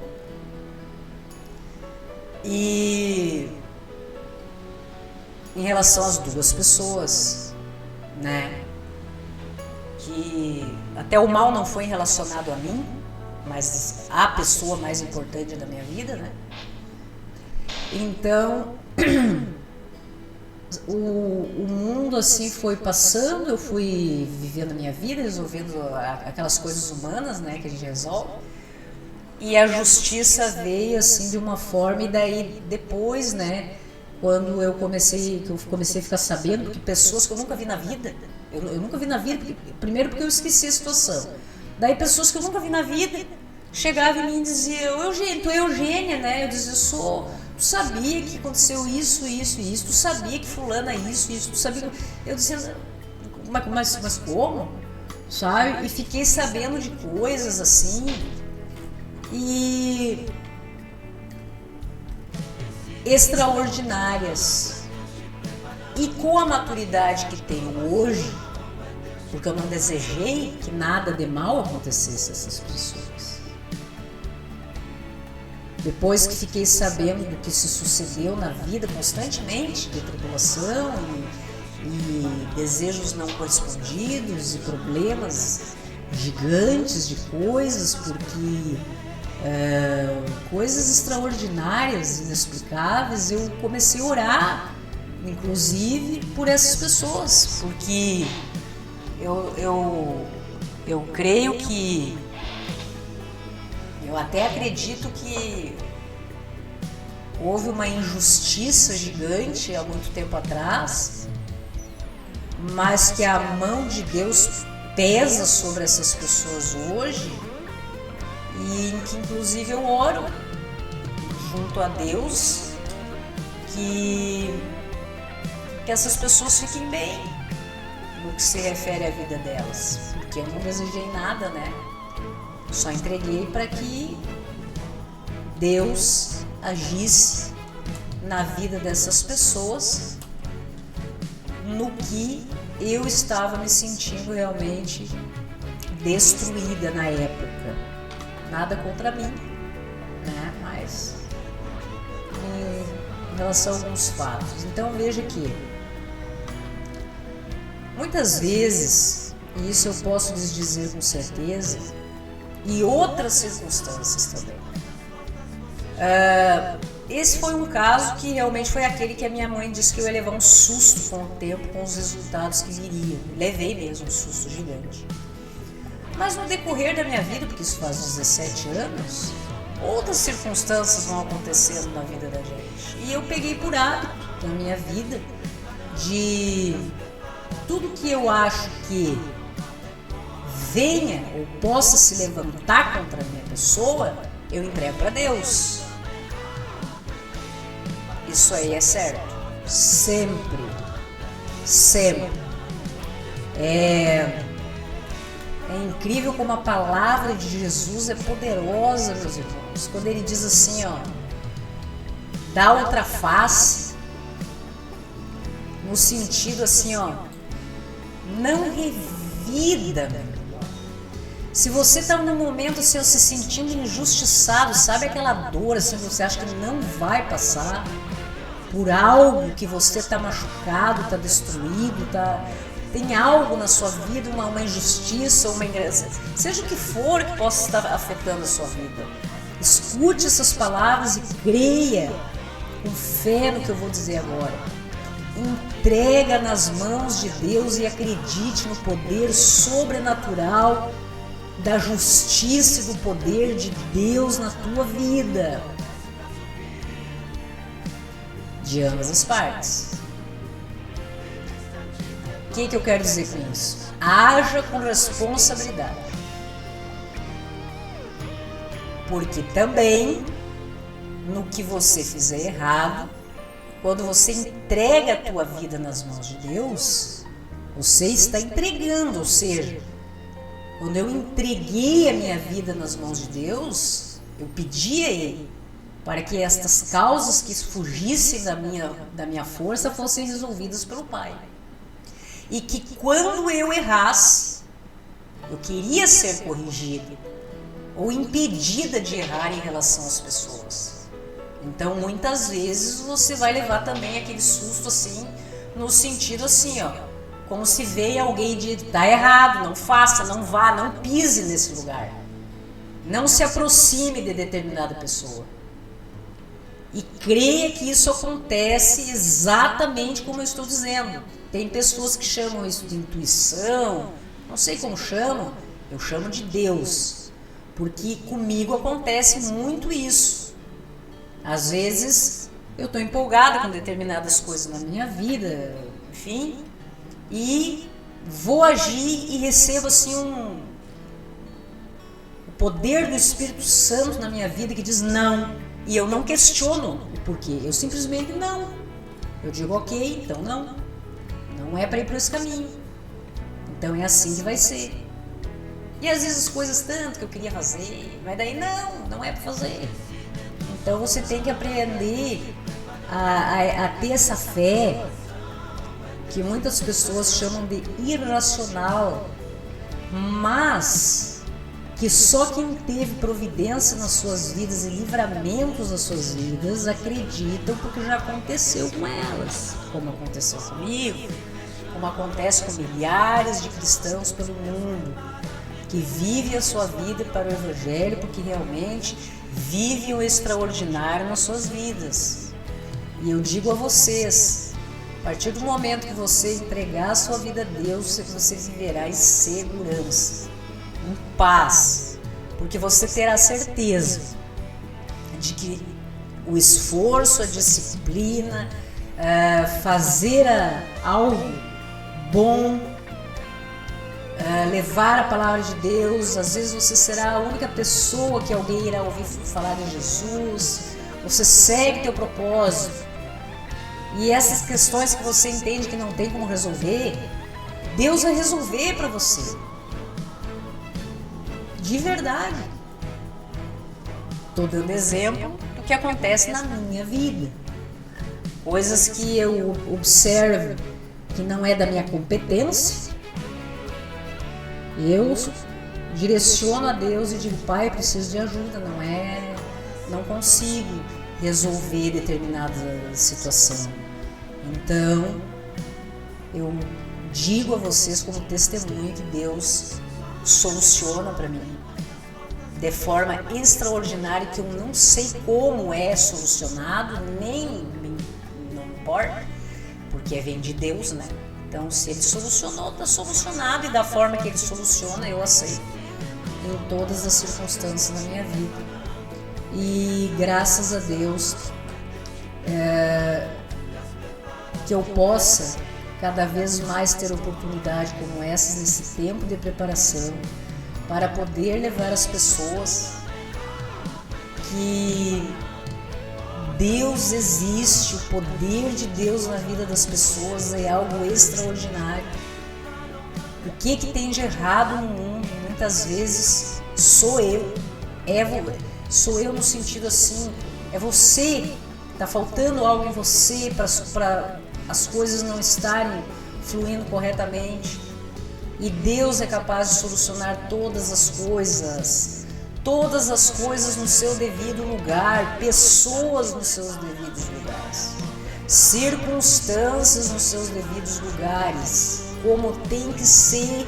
E em relação às duas pessoas, né? Que até o mal não foi relacionado a mim, mas a pessoa mais importante da minha vida, né? Então, o mundo assim foi passando, eu fui vivendo a minha vida, resolvendo aquelas coisas humanas, né, que a gente resolve. E a justiça veio assim de uma forma, e daí depois, né, quando eu comecei a ficar sabendo que pessoas que eu nunca vi na vida, eu nunca vi na vida, primeiro porque eu esqueci a situação. Daí pessoas que eu nunca vi na vida chegavam em mim e diziam: Eugênia, tu é Eugênia, né? Eu dizia: sou. Tu sabia que aconteceu isso, isso e isso? Tu sabia que fulana isso, isso? Tu sabia? Eu dizia: mas como? Sabe? E fiquei sabendo de coisas assim. E extraordinárias. E com a maturidade que tenho hoje, porque eu não desejei que nada de mal acontecesse a essas pessoas. Depois que fiquei sabendo do que se sucedeu na vida constantemente, de tribulação e desejos não correspondidos e problemas gigantes de coisas, porque coisas extraordinárias, inexplicáveis, eu comecei a orar, inclusive por essas pessoas, porque eu creio que, eu até acredito que houve uma injustiça gigante há muito tempo atrás, mas que a mão de Deus pesa sobre essas pessoas hoje, e em que inclusive eu oro junto a Deus que essas pessoas fiquem bem no que se refere à vida delas, porque eu não desejei nada, né? Só entreguei para que Deus agisse na vida dessas pessoas no que eu estava me sentindo realmente destruída na época. Nada contra mim, né? Mas em relação a alguns fatos. Então veja que muitas vezes, e isso eu posso lhes dizer com certeza, e outras circunstâncias também. Esse foi um caso que realmente foi aquele que a minha mãe disse que eu ia levar um susto com o tempo, com os resultados que viriam. Levei mesmo um susto gigante. Mas no decorrer da minha vida, porque isso faz 17 anos, outras circunstâncias vão acontecendo na vida da gente. E eu peguei por hábito na minha vida de tudo que eu acho que venha ou possa se levantar contra a minha pessoa, eu entrego para Deus. Isso aí é certo. Sempre. Sempre. É incrível como a palavra de Jesus é poderosa, meus irmãos. Quando ele diz assim, ó, dá outra face, no sentido assim, ó, não revida. Se você está num momento assim, se sentindo injustiçado, sabe aquela dor assim, que você acha que não vai passar por algo que você está machucado, está destruído, tem algo na sua vida, uma injustiça, uma ingraça, seja o que for que possa estar afetando a sua vida. Escute essas palavras e creia com fé no que eu vou dizer agora. Entrega nas mãos de Deus e acredite no poder sobrenatural da justiça e do poder de Deus na tua vida. De ambas as partes. O que eu quero dizer com isso? Haja com responsabilidade. Porque também, no que você fizer errado, quando você entrega a tua vida nas mãos de Deus, você está entregando, ou seja, quando eu entreguei a minha vida nas mãos de Deus, eu pedi a Ele para que estas causas que fugissem da minha força fossem resolvidas pelo Pai. E que quando eu errasse, eu queria ser corrigido ou impedida de errar em relação às pessoas. Então, muitas vezes você vai levar também aquele susto assim, no sentido assim, ó, como se veio alguém de tá errado, não faça, não vá, não pise nesse lugar. Não se aproxime de determinada pessoa. E creia que isso acontece exatamente como eu estou dizendo. Tem pessoas que chamam isso de intuição, não sei como chamam, eu chamo de Deus. Porque comigo acontece muito isso. Às vezes eu estou empolgada com determinadas coisas na minha vida, enfim, e vou agir e recebo assim o poder do Espírito Santo na minha vida que diz não. E eu não questiono o porquê, eu simplesmente não. Eu digo ok, então não. Não é para ir por esse caminho. Então é assim que vai ser. E às vezes coisas tanto que eu queria fazer, mas daí não é para fazer. Então você tem que aprender a ter essa fé que muitas pessoas chamam de irracional, mas que só quem teve providência nas suas vidas e livramentos nas suas vidas acreditam, porque já aconteceu com elas, como aconteceu comigo, como acontece com milhares de cristãos pelo mundo, que vivem a sua vida para o Evangelho, porque realmente vivem o extraordinário nas suas vidas. E eu digo a vocês, a partir do momento que você entregar a sua vida a Deus, você viverá em segurança, em paz, porque você terá certeza de que o esforço, a disciplina, fazer algo bom, levar a palavra de Deus, às vezes você será a única pessoa que alguém irá ouvir falar de Jesus, você segue teu propósito, e essas questões que você entende que não tem como resolver, Deus vai resolver para você. De verdade. Estou dando exemplo do que acontece na minha vida. Coisas que eu observo que não é da minha competência. Eu direciono a Deus e digo, Pai, eu preciso de ajuda, não consigo resolver determinada situação. Então, eu digo a vocês como testemunho que Deus soluciona para mim de forma extraordinária, que eu não sei como é solucionado, nem não importa, porque vem de Deus, né? Então, se Ele solucionou, está solucionado, e da forma que Ele soluciona, eu aceito em todas as circunstâncias da minha vida. E graças a Deus que eu possa cada vez mais ter oportunidade como essas nesse tempo de preparação, para poder levar as pessoas que Deus existe, o poder de Deus na vida das pessoas é algo extraordinário. O que tem de errado no mundo, muitas vezes, sou eu. Sou eu no sentido assim, é você, está faltando algo em você para as coisas não estarem fluindo corretamente. E Deus é capaz de solucionar todas as coisas no seu devido lugar, pessoas nos seus devidos lugares, circunstâncias nos seus devidos lugares, como tem que ser,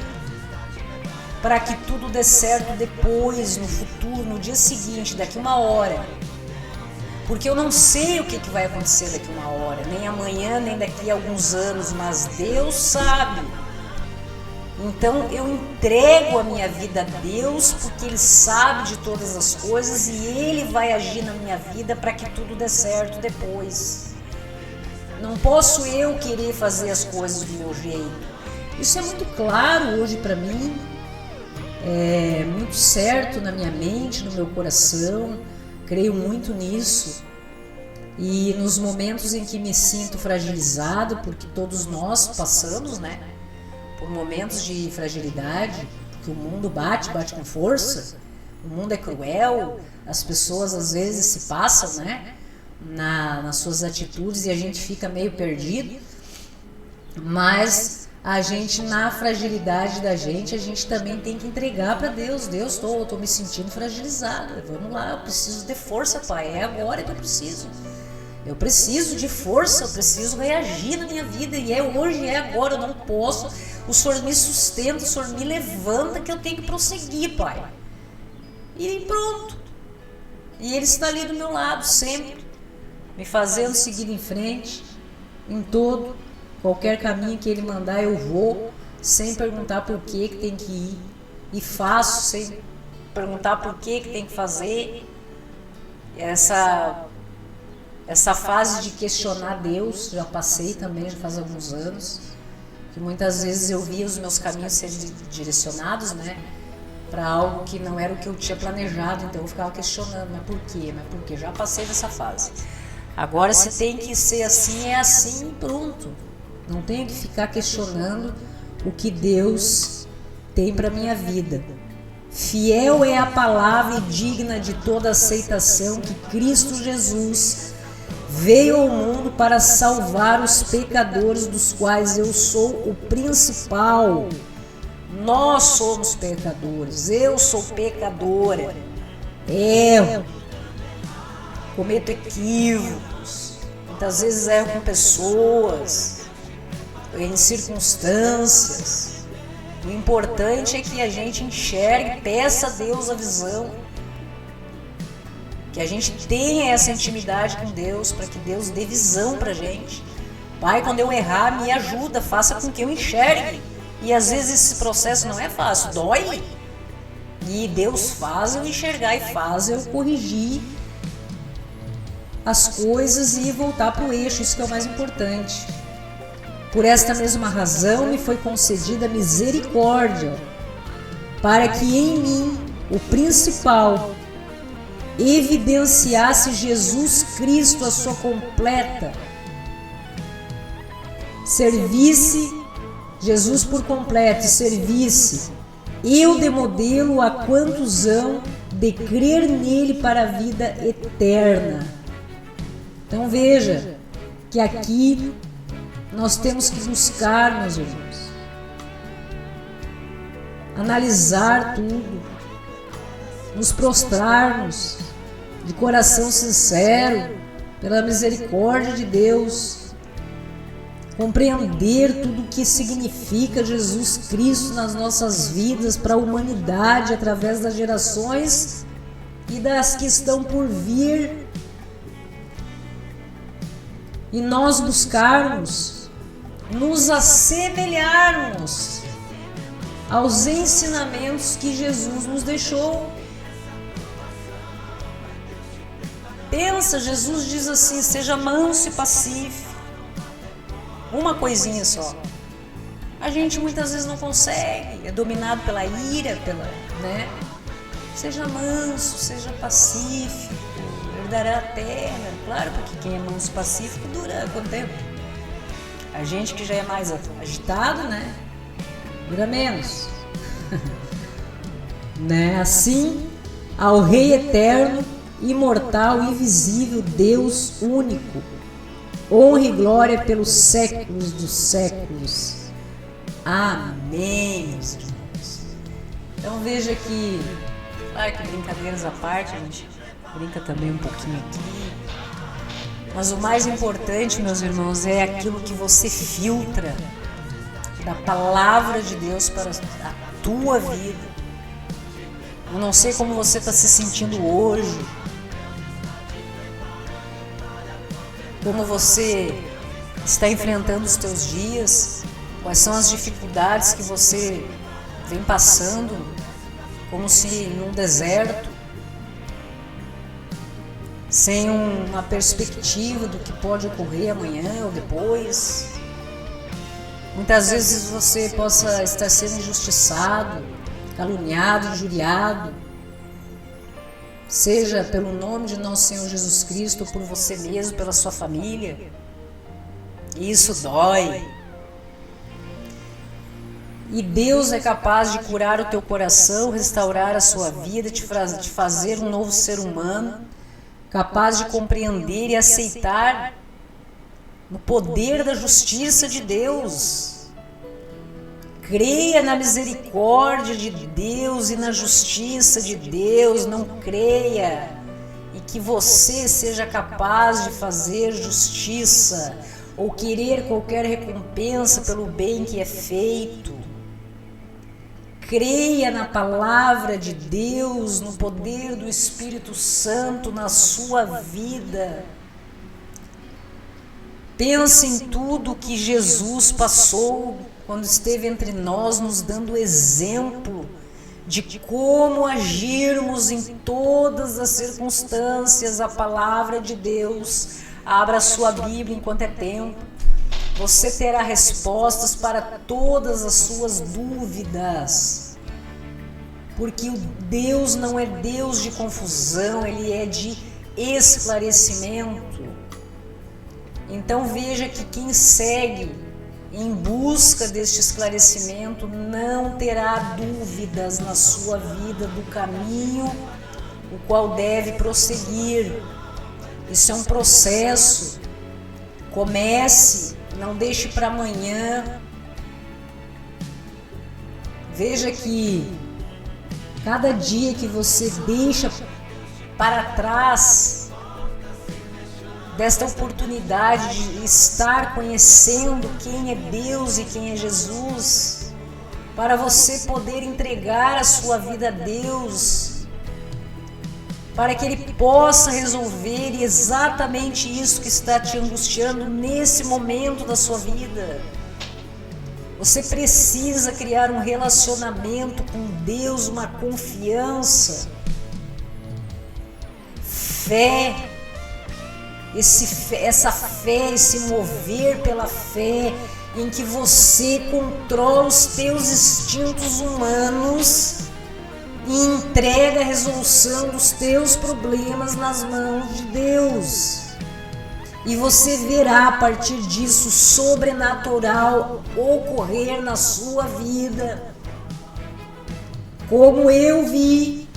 para que tudo dê certo depois, no futuro, no dia seguinte, daqui uma hora. Porque eu não sei o que vai acontecer daqui uma hora, nem amanhã, nem daqui a alguns anos, mas Deus sabe. Então eu entrego a minha vida a Deus, porque Ele sabe de todas as coisas e Ele vai agir na minha vida para que tudo dê certo depois. Não posso eu querer fazer as coisas do meu jeito. Isso é muito claro hoje para mim, é muito certo na minha mente, no meu coração, creio muito nisso. E nos momentos em que me sinto fragilizado, porque todos nós passamos, né, por momentos de fragilidade, que o mundo bate com força, o mundo é cruel, as pessoas às vezes se passam, né, nas suas atitudes e a gente fica meio perdido, mas a gente, na fragilidade da gente, a gente também tem que entregar para Deus. Deus, estou me sentindo fragilizada, vamos lá, eu preciso de força, Pai, é agora que eu preciso. Eu preciso de força, eu preciso reagir na minha vida, e é hoje, é agora, eu não posso. O Senhor me sustenta, o Senhor me levanta, que eu tenho que prosseguir, Pai. E pronto. E Ele está ali do meu lado, sempre, me fazendo seguir em frente, em todo, qualquer caminho que Ele mandar eu vou, sem perguntar por que tem que ir. E faço sem perguntar por que tem que fazer. Essa fase de questionar Deus, já passei também, já faz alguns anos, que muitas vezes eu via os meus caminhos serem direcionados, né, para algo que não era o que eu tinha planejado, então eu ficava questionando, mas por quê? Já passei dessa fase. Agora, se tem que ser assim, é assim e pronto. Não tenho que ficar questionando o que Deus tem para minha vida. Fiel é a palavra e digna de toda aceitação que Cristo Jesus veio ao mundo para salvar os pecadores, dos quais eu sou o principal. Nós somos pecadores, eu sou pecadora, erro, cometo equívocos, muitas vezes erro com pessoas, em circunstâncias. O importante é que a gente enxergue, peça a Deus a visão, que a gente tenha essa intimidade com Deus, para que Deus dê visão pra gente. Pai, quando eu errar, me ajuda, faça com que eu enxergue. E às vezes esse processo não é fácil, dói. E Deus faz eu enxergar e faz eu corrigir as coisas e voltar pro eixo, isso que é o mais importante. Por esta mesma razão me foi concedida misericórdia, para que em mim, o principal, evidenciasse Jesus Cristo a sua completa, servisse Jesus por completo e servisse eu de modelo a quantos hão de crer nele para a vida eterna. Então veja que aqui nós temos que buscar, meus irmãos, analisar tudo, nos prostrarmos de coração sincero pela misericórdia de Deus, compreender tudo o que significa Jesus Cristo nas nossas vidas para a humanidade através das gerações e das que estão por vir, e nós buscarmos nos assemelharmos aos ensinamentos que Jesus nos deixou. Pensa, Jesus diz assim: seja manso e pacífico. Uma coisinha só. A gente muitas vezes não consegue, é dominado pela ira, né? Seja manso, seja pacífico, herdará a terra. Claro, porque quem é manso e pacífico dura quanto tempo? A gente que já é mais agitado, né? Dura menos. Né? Assim, ao Rei eterno, imortal, invisível, Deus único, honra e glória pelos séculos dos séculos. Amém, meus irmãos. Então veja que, claro que brincadeiras à parte, a gente brinca também um pouquinho aqui, mas o mais importante, meus irmãos, é aquilo que você filtra da palavra de Deus para a tua vida. Eu não sei como você está se sentindo hoje, como você está enfrentando os teus dias, Quais são as dificuldades que você vem passando, como se num deserto, sem uma perspectiva do que pode ocorrer amanhã ou depois. Muitas vezes você possa estar sendo injustiçado, caluniado, injuriado, seja pelo nome de nosso Senhor Jesus Cristo, ou por você mesmo, pela sua família. E isso dói. E Deus é capaz de curar o teu coração, restaurar a sua vida, te fazer um novo ser humano, capaz de compreender e aceitar no poder da justiça de Deus. Creia na misericórdia de Deus e na justiça de Deus. Não creia e que você seja capaz de fazer justiça ou querer qualquer recompensa pelo bem que é feito. Creia na palavra de Deus, no poder do Espírito Santo na sua vida. Pense em tudo que Jesus passou quando esteve entre nós, nos dando exemplo de como agirmos em todas as circunstâncias. A palavra de Deus. Abra a sua Bíblia enquanto é tempo. Você terá respostas para todas as suas dúvidas. Porque o Deus não é Deus de confusão, Ele é de esclarecimento. Então veja que quem segue em busca deste esclarecimento não terá dúvidas na sua vida do caminho o qual deve prosseguir. Isso é um processo. Comece, não deixe para amanhã. Veja que cada dia que você deixa para trás desta oportunidade de estar conhecendo quem é Deus e quem é Jesus, para você poder entregar a sua vida a Deus, para que Ele possa resolver exatamente isso que está te angustiando nesse momento da sua vida. Você precisa criar um relacionamento com Deus, uma confiança, fé, essa fé, esse mover pela fé, em que você controla os teus instintos humanos e entrega a resolução dos teus problemas nas mãos de Deus. E você verá a partir disso o sobrenatural ocorrer na sua vida. Como eu vi,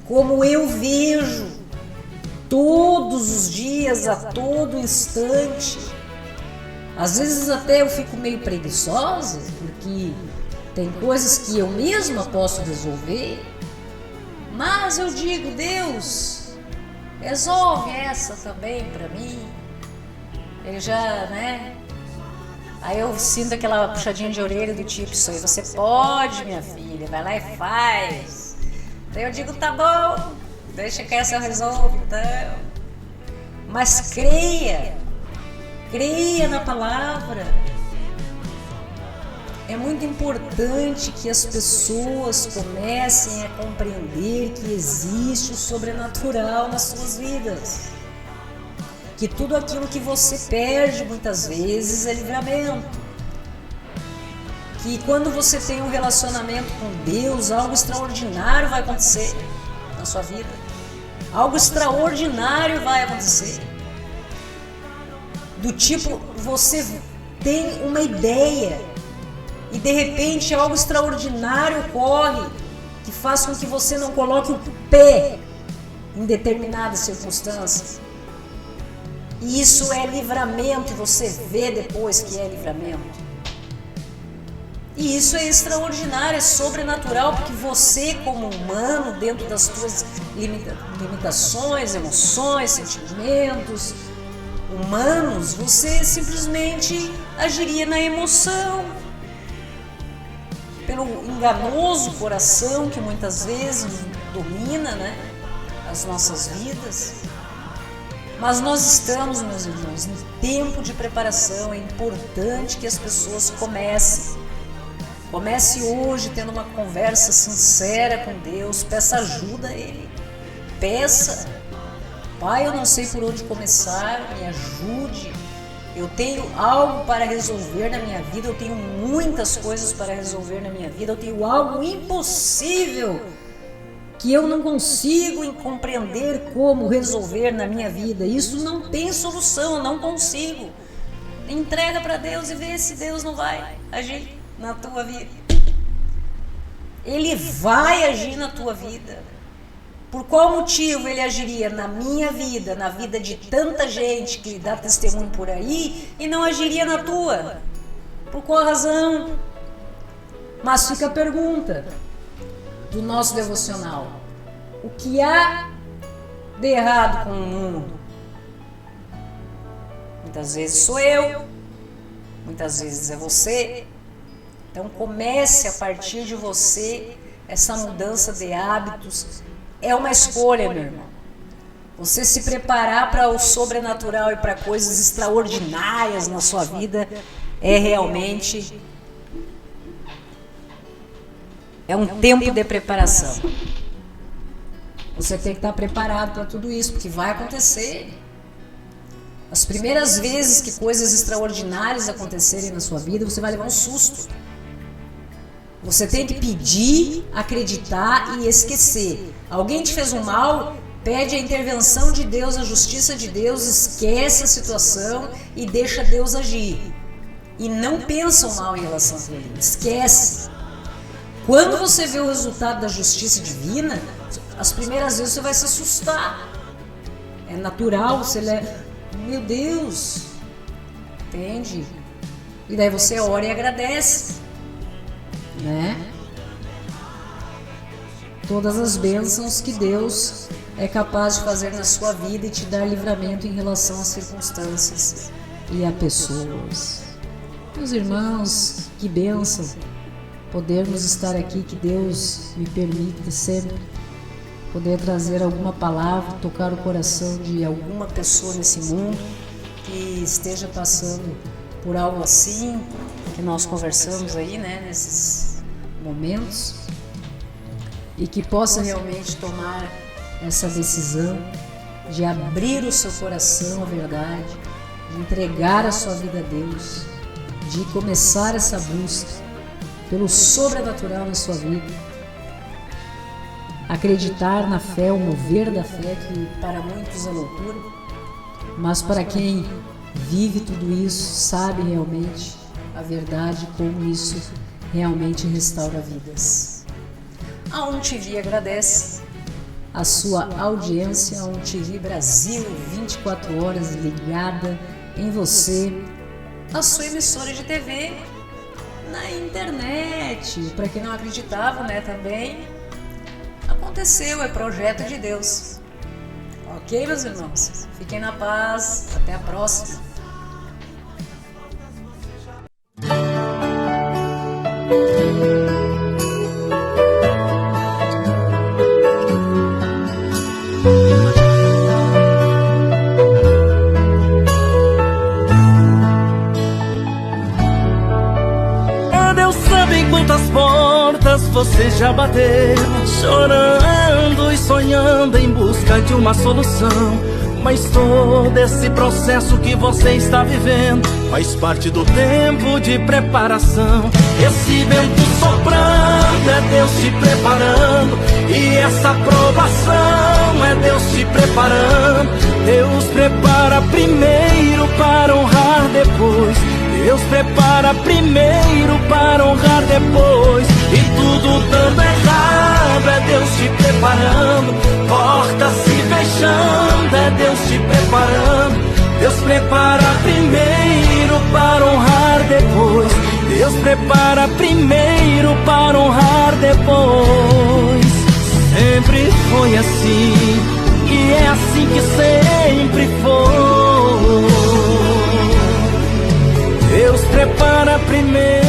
como eu vejo, todos os dias, a todo instante. Às vezes até eu fico meio preguiçosa, porque tem coisas que eu mesma posso resolver, mas eu digo, Deus, resolve essa também para mim. Ele já, né? Aí eu sinto aquela puxadinha de orelha do tipo, isso aí você pode, minha filha, vai lá e faz. Daí eu digo, tá bom, deixa que essa eu resolvo então. Mas creia na palavra. É muito importante que as pessoas comecem a compreender que existe o sobrenatural nas suas vidas. Que tudo aquilo que você perde muitas vezes é livramento. Que quando você tem um relacionamento com Deus, algo extraordinário vai acontecer na sua vida. Algo extraordinário vai acontecer. Do tipo, você tem uma ideia e de repente algo extraordinário ocorre que faz com que você não coloque o pé em determinadas circunstâncias. E isso é livramento, e você vê depois que é livramento. E isso é extraordinário, é sobrenatural, porque você, como humano, dentro das suas limitações, emoções, sentimentos humanos, você simplesmente agiria na emoção, pelo enganoso coração que muitas vezes domina, né, as nossas vidas. Mas nós estamos, meus irmãos, em tempo de preparação. É importante que as pessoas comecem. Comece hoje tendo uma conversa sincera com Deus. Peça ajuda a Ele. Peça. Pai, eu não sei por onde começar, me ajude. Eu tenho algo para resolver na minha vida, eu tenho muitas coisas para resolver na minha vida, eu tenho algo impossível que eu não consigo compreender como resolver na minha vida. Isso não tem solução, eu não consigo. Entrega para Deus e vê se Deus não vai agir na tua vida. Ele vai agir na tua vida. Por qual motivo ele agiria na minha vida, na vida de tanta gente que dá testemunho por aí, e não agiria na tua? Por qual razão? Mas fica a pergunta do nosso devocional: o que há de errado com o mundo? Muitas vezes sou eu, muitas vezes é você. Então comece a partir de você essa mudança de hábitos. É uma escolha, meu irmão. Você se preparar para o sobrenatural e para coisas extraordinárias na sua vida é realmente um tempo de preparação. Você tem que estar preparado para tudo isso, porque vai acontecer. As primeiras vezes que coisas extraordinárias acontecerem na sua vida, você vai levar um susto. Você tem que pedir, acreditar e esquecer. Alguém te fez um mal, pede a intervenção de Deus, a justiça de Deus, esquece a situação e deixa Deus agir. E não pensa o mal em relação a ele, esquece. Quando você vê o resultado da justiça divina, as primeiras vezes você vai se assustar. É natural, você leva, meu Deus, entende? E daí você ora e agradece, né? Todas as bênçãos que Deus é capaz de fazer na sua vida e te dar livramento em relação às circunstâncias e a pessoas. Meus irmãos, que bênção podermos estar aqui, que Deus me permita sempre poder trazer alguma palavra, tocar o coração de alguma pessoa nesse mundo que esteja passando por algo assim, que nós conversamos aí, né, nesses momentos, e que possa realmente tomar essa decisão de abrir o seu coração à verdade, de entregar a sua vida a Deus, de começar essa busca pelo sobrenatural na sua vida, acreditar na fé, o mover da fé, que para muitos é loucura, mas para quem vive tudo isso, sabe realmente a verdade, como isso realmente restaura vidas. A UNTV agradece a sua audiência, a UNTV Brasil, 24 horas ligada em você, a sua emissora de TV na internet. Para quem não acreditava, né, também aconteceu, é projeto de Deus. Ok, meus irmãos? Fiquem na paz, até a próxima. Deus sabe em quantas portas você já bateu, chorando e sonhando em busca de uma solução. Mas todo esse processo que você está vivendo faz parte do tempo de preparação. Esse vento soprando é Deus te preparando, e essa provação é Deus te preparando. Deus prepara primeiro para honrar depois. Deus prepara primeiro para honrar depois. E tudo dando errado é Deus te preparando, portas se fechando é Deus te preparando. Deus prepara primeiro para honrar depois. Deus prepara primeiro para honrar depois. Sempre foi assim, e é assim que sempre foi. Deus prepara primeiro